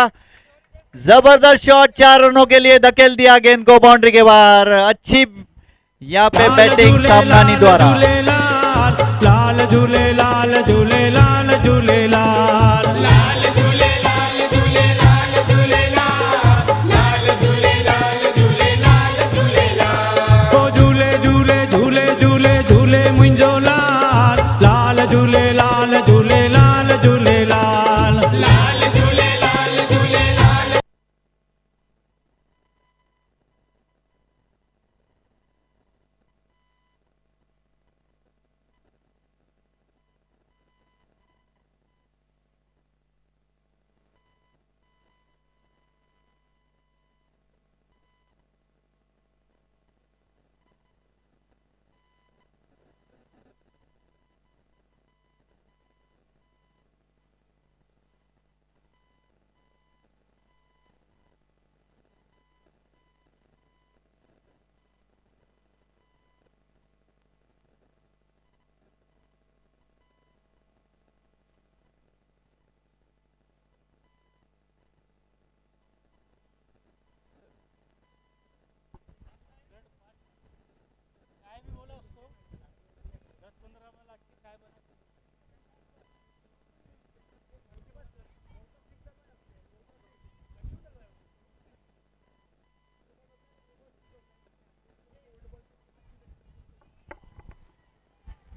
Speaker 1: जबरदस्त शॉट, 4 रनों के लिए धकेल दिया गेंद को बाउंड्री के बाहर, अच्छी यहाँ पे बैटिंग सामनानी द्वारा,
Speaker 4: लाल झूले लाल झूले लाल झूले लाल,
Speaker 6: लाल झूले लाल झूले लाल झूले लाल, लाल झूले लाल झूले लाल झूले लाल,
Speaker 4: ओ झूले झूले झूले झूले झूले मुंहिंजो लाल, लाल झूले लाल झूले लाल झूले लाल,
Speaker 6: लाल झूले लाल झूले लाल,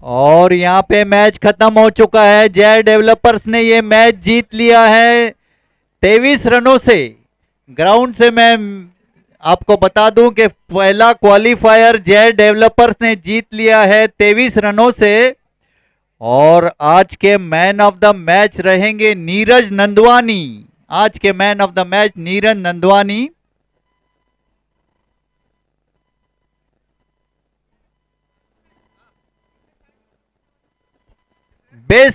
Speaker 1: और यहाँ पे मैच खत्म हो चुका है। जय डेवलपर्स ने ये मैच जीत लिया है 23 रनों से। ग्राउंड से मैं आपको बता दूं कि पहला क्वालिफायर जय डेवलपर्स ने जीत लिया है 23 रनों से। और आज के मैन ऑफ द मैच रहेंगे नीरज नंदवानी। आज के man of the match Neeraj Nandwani. Best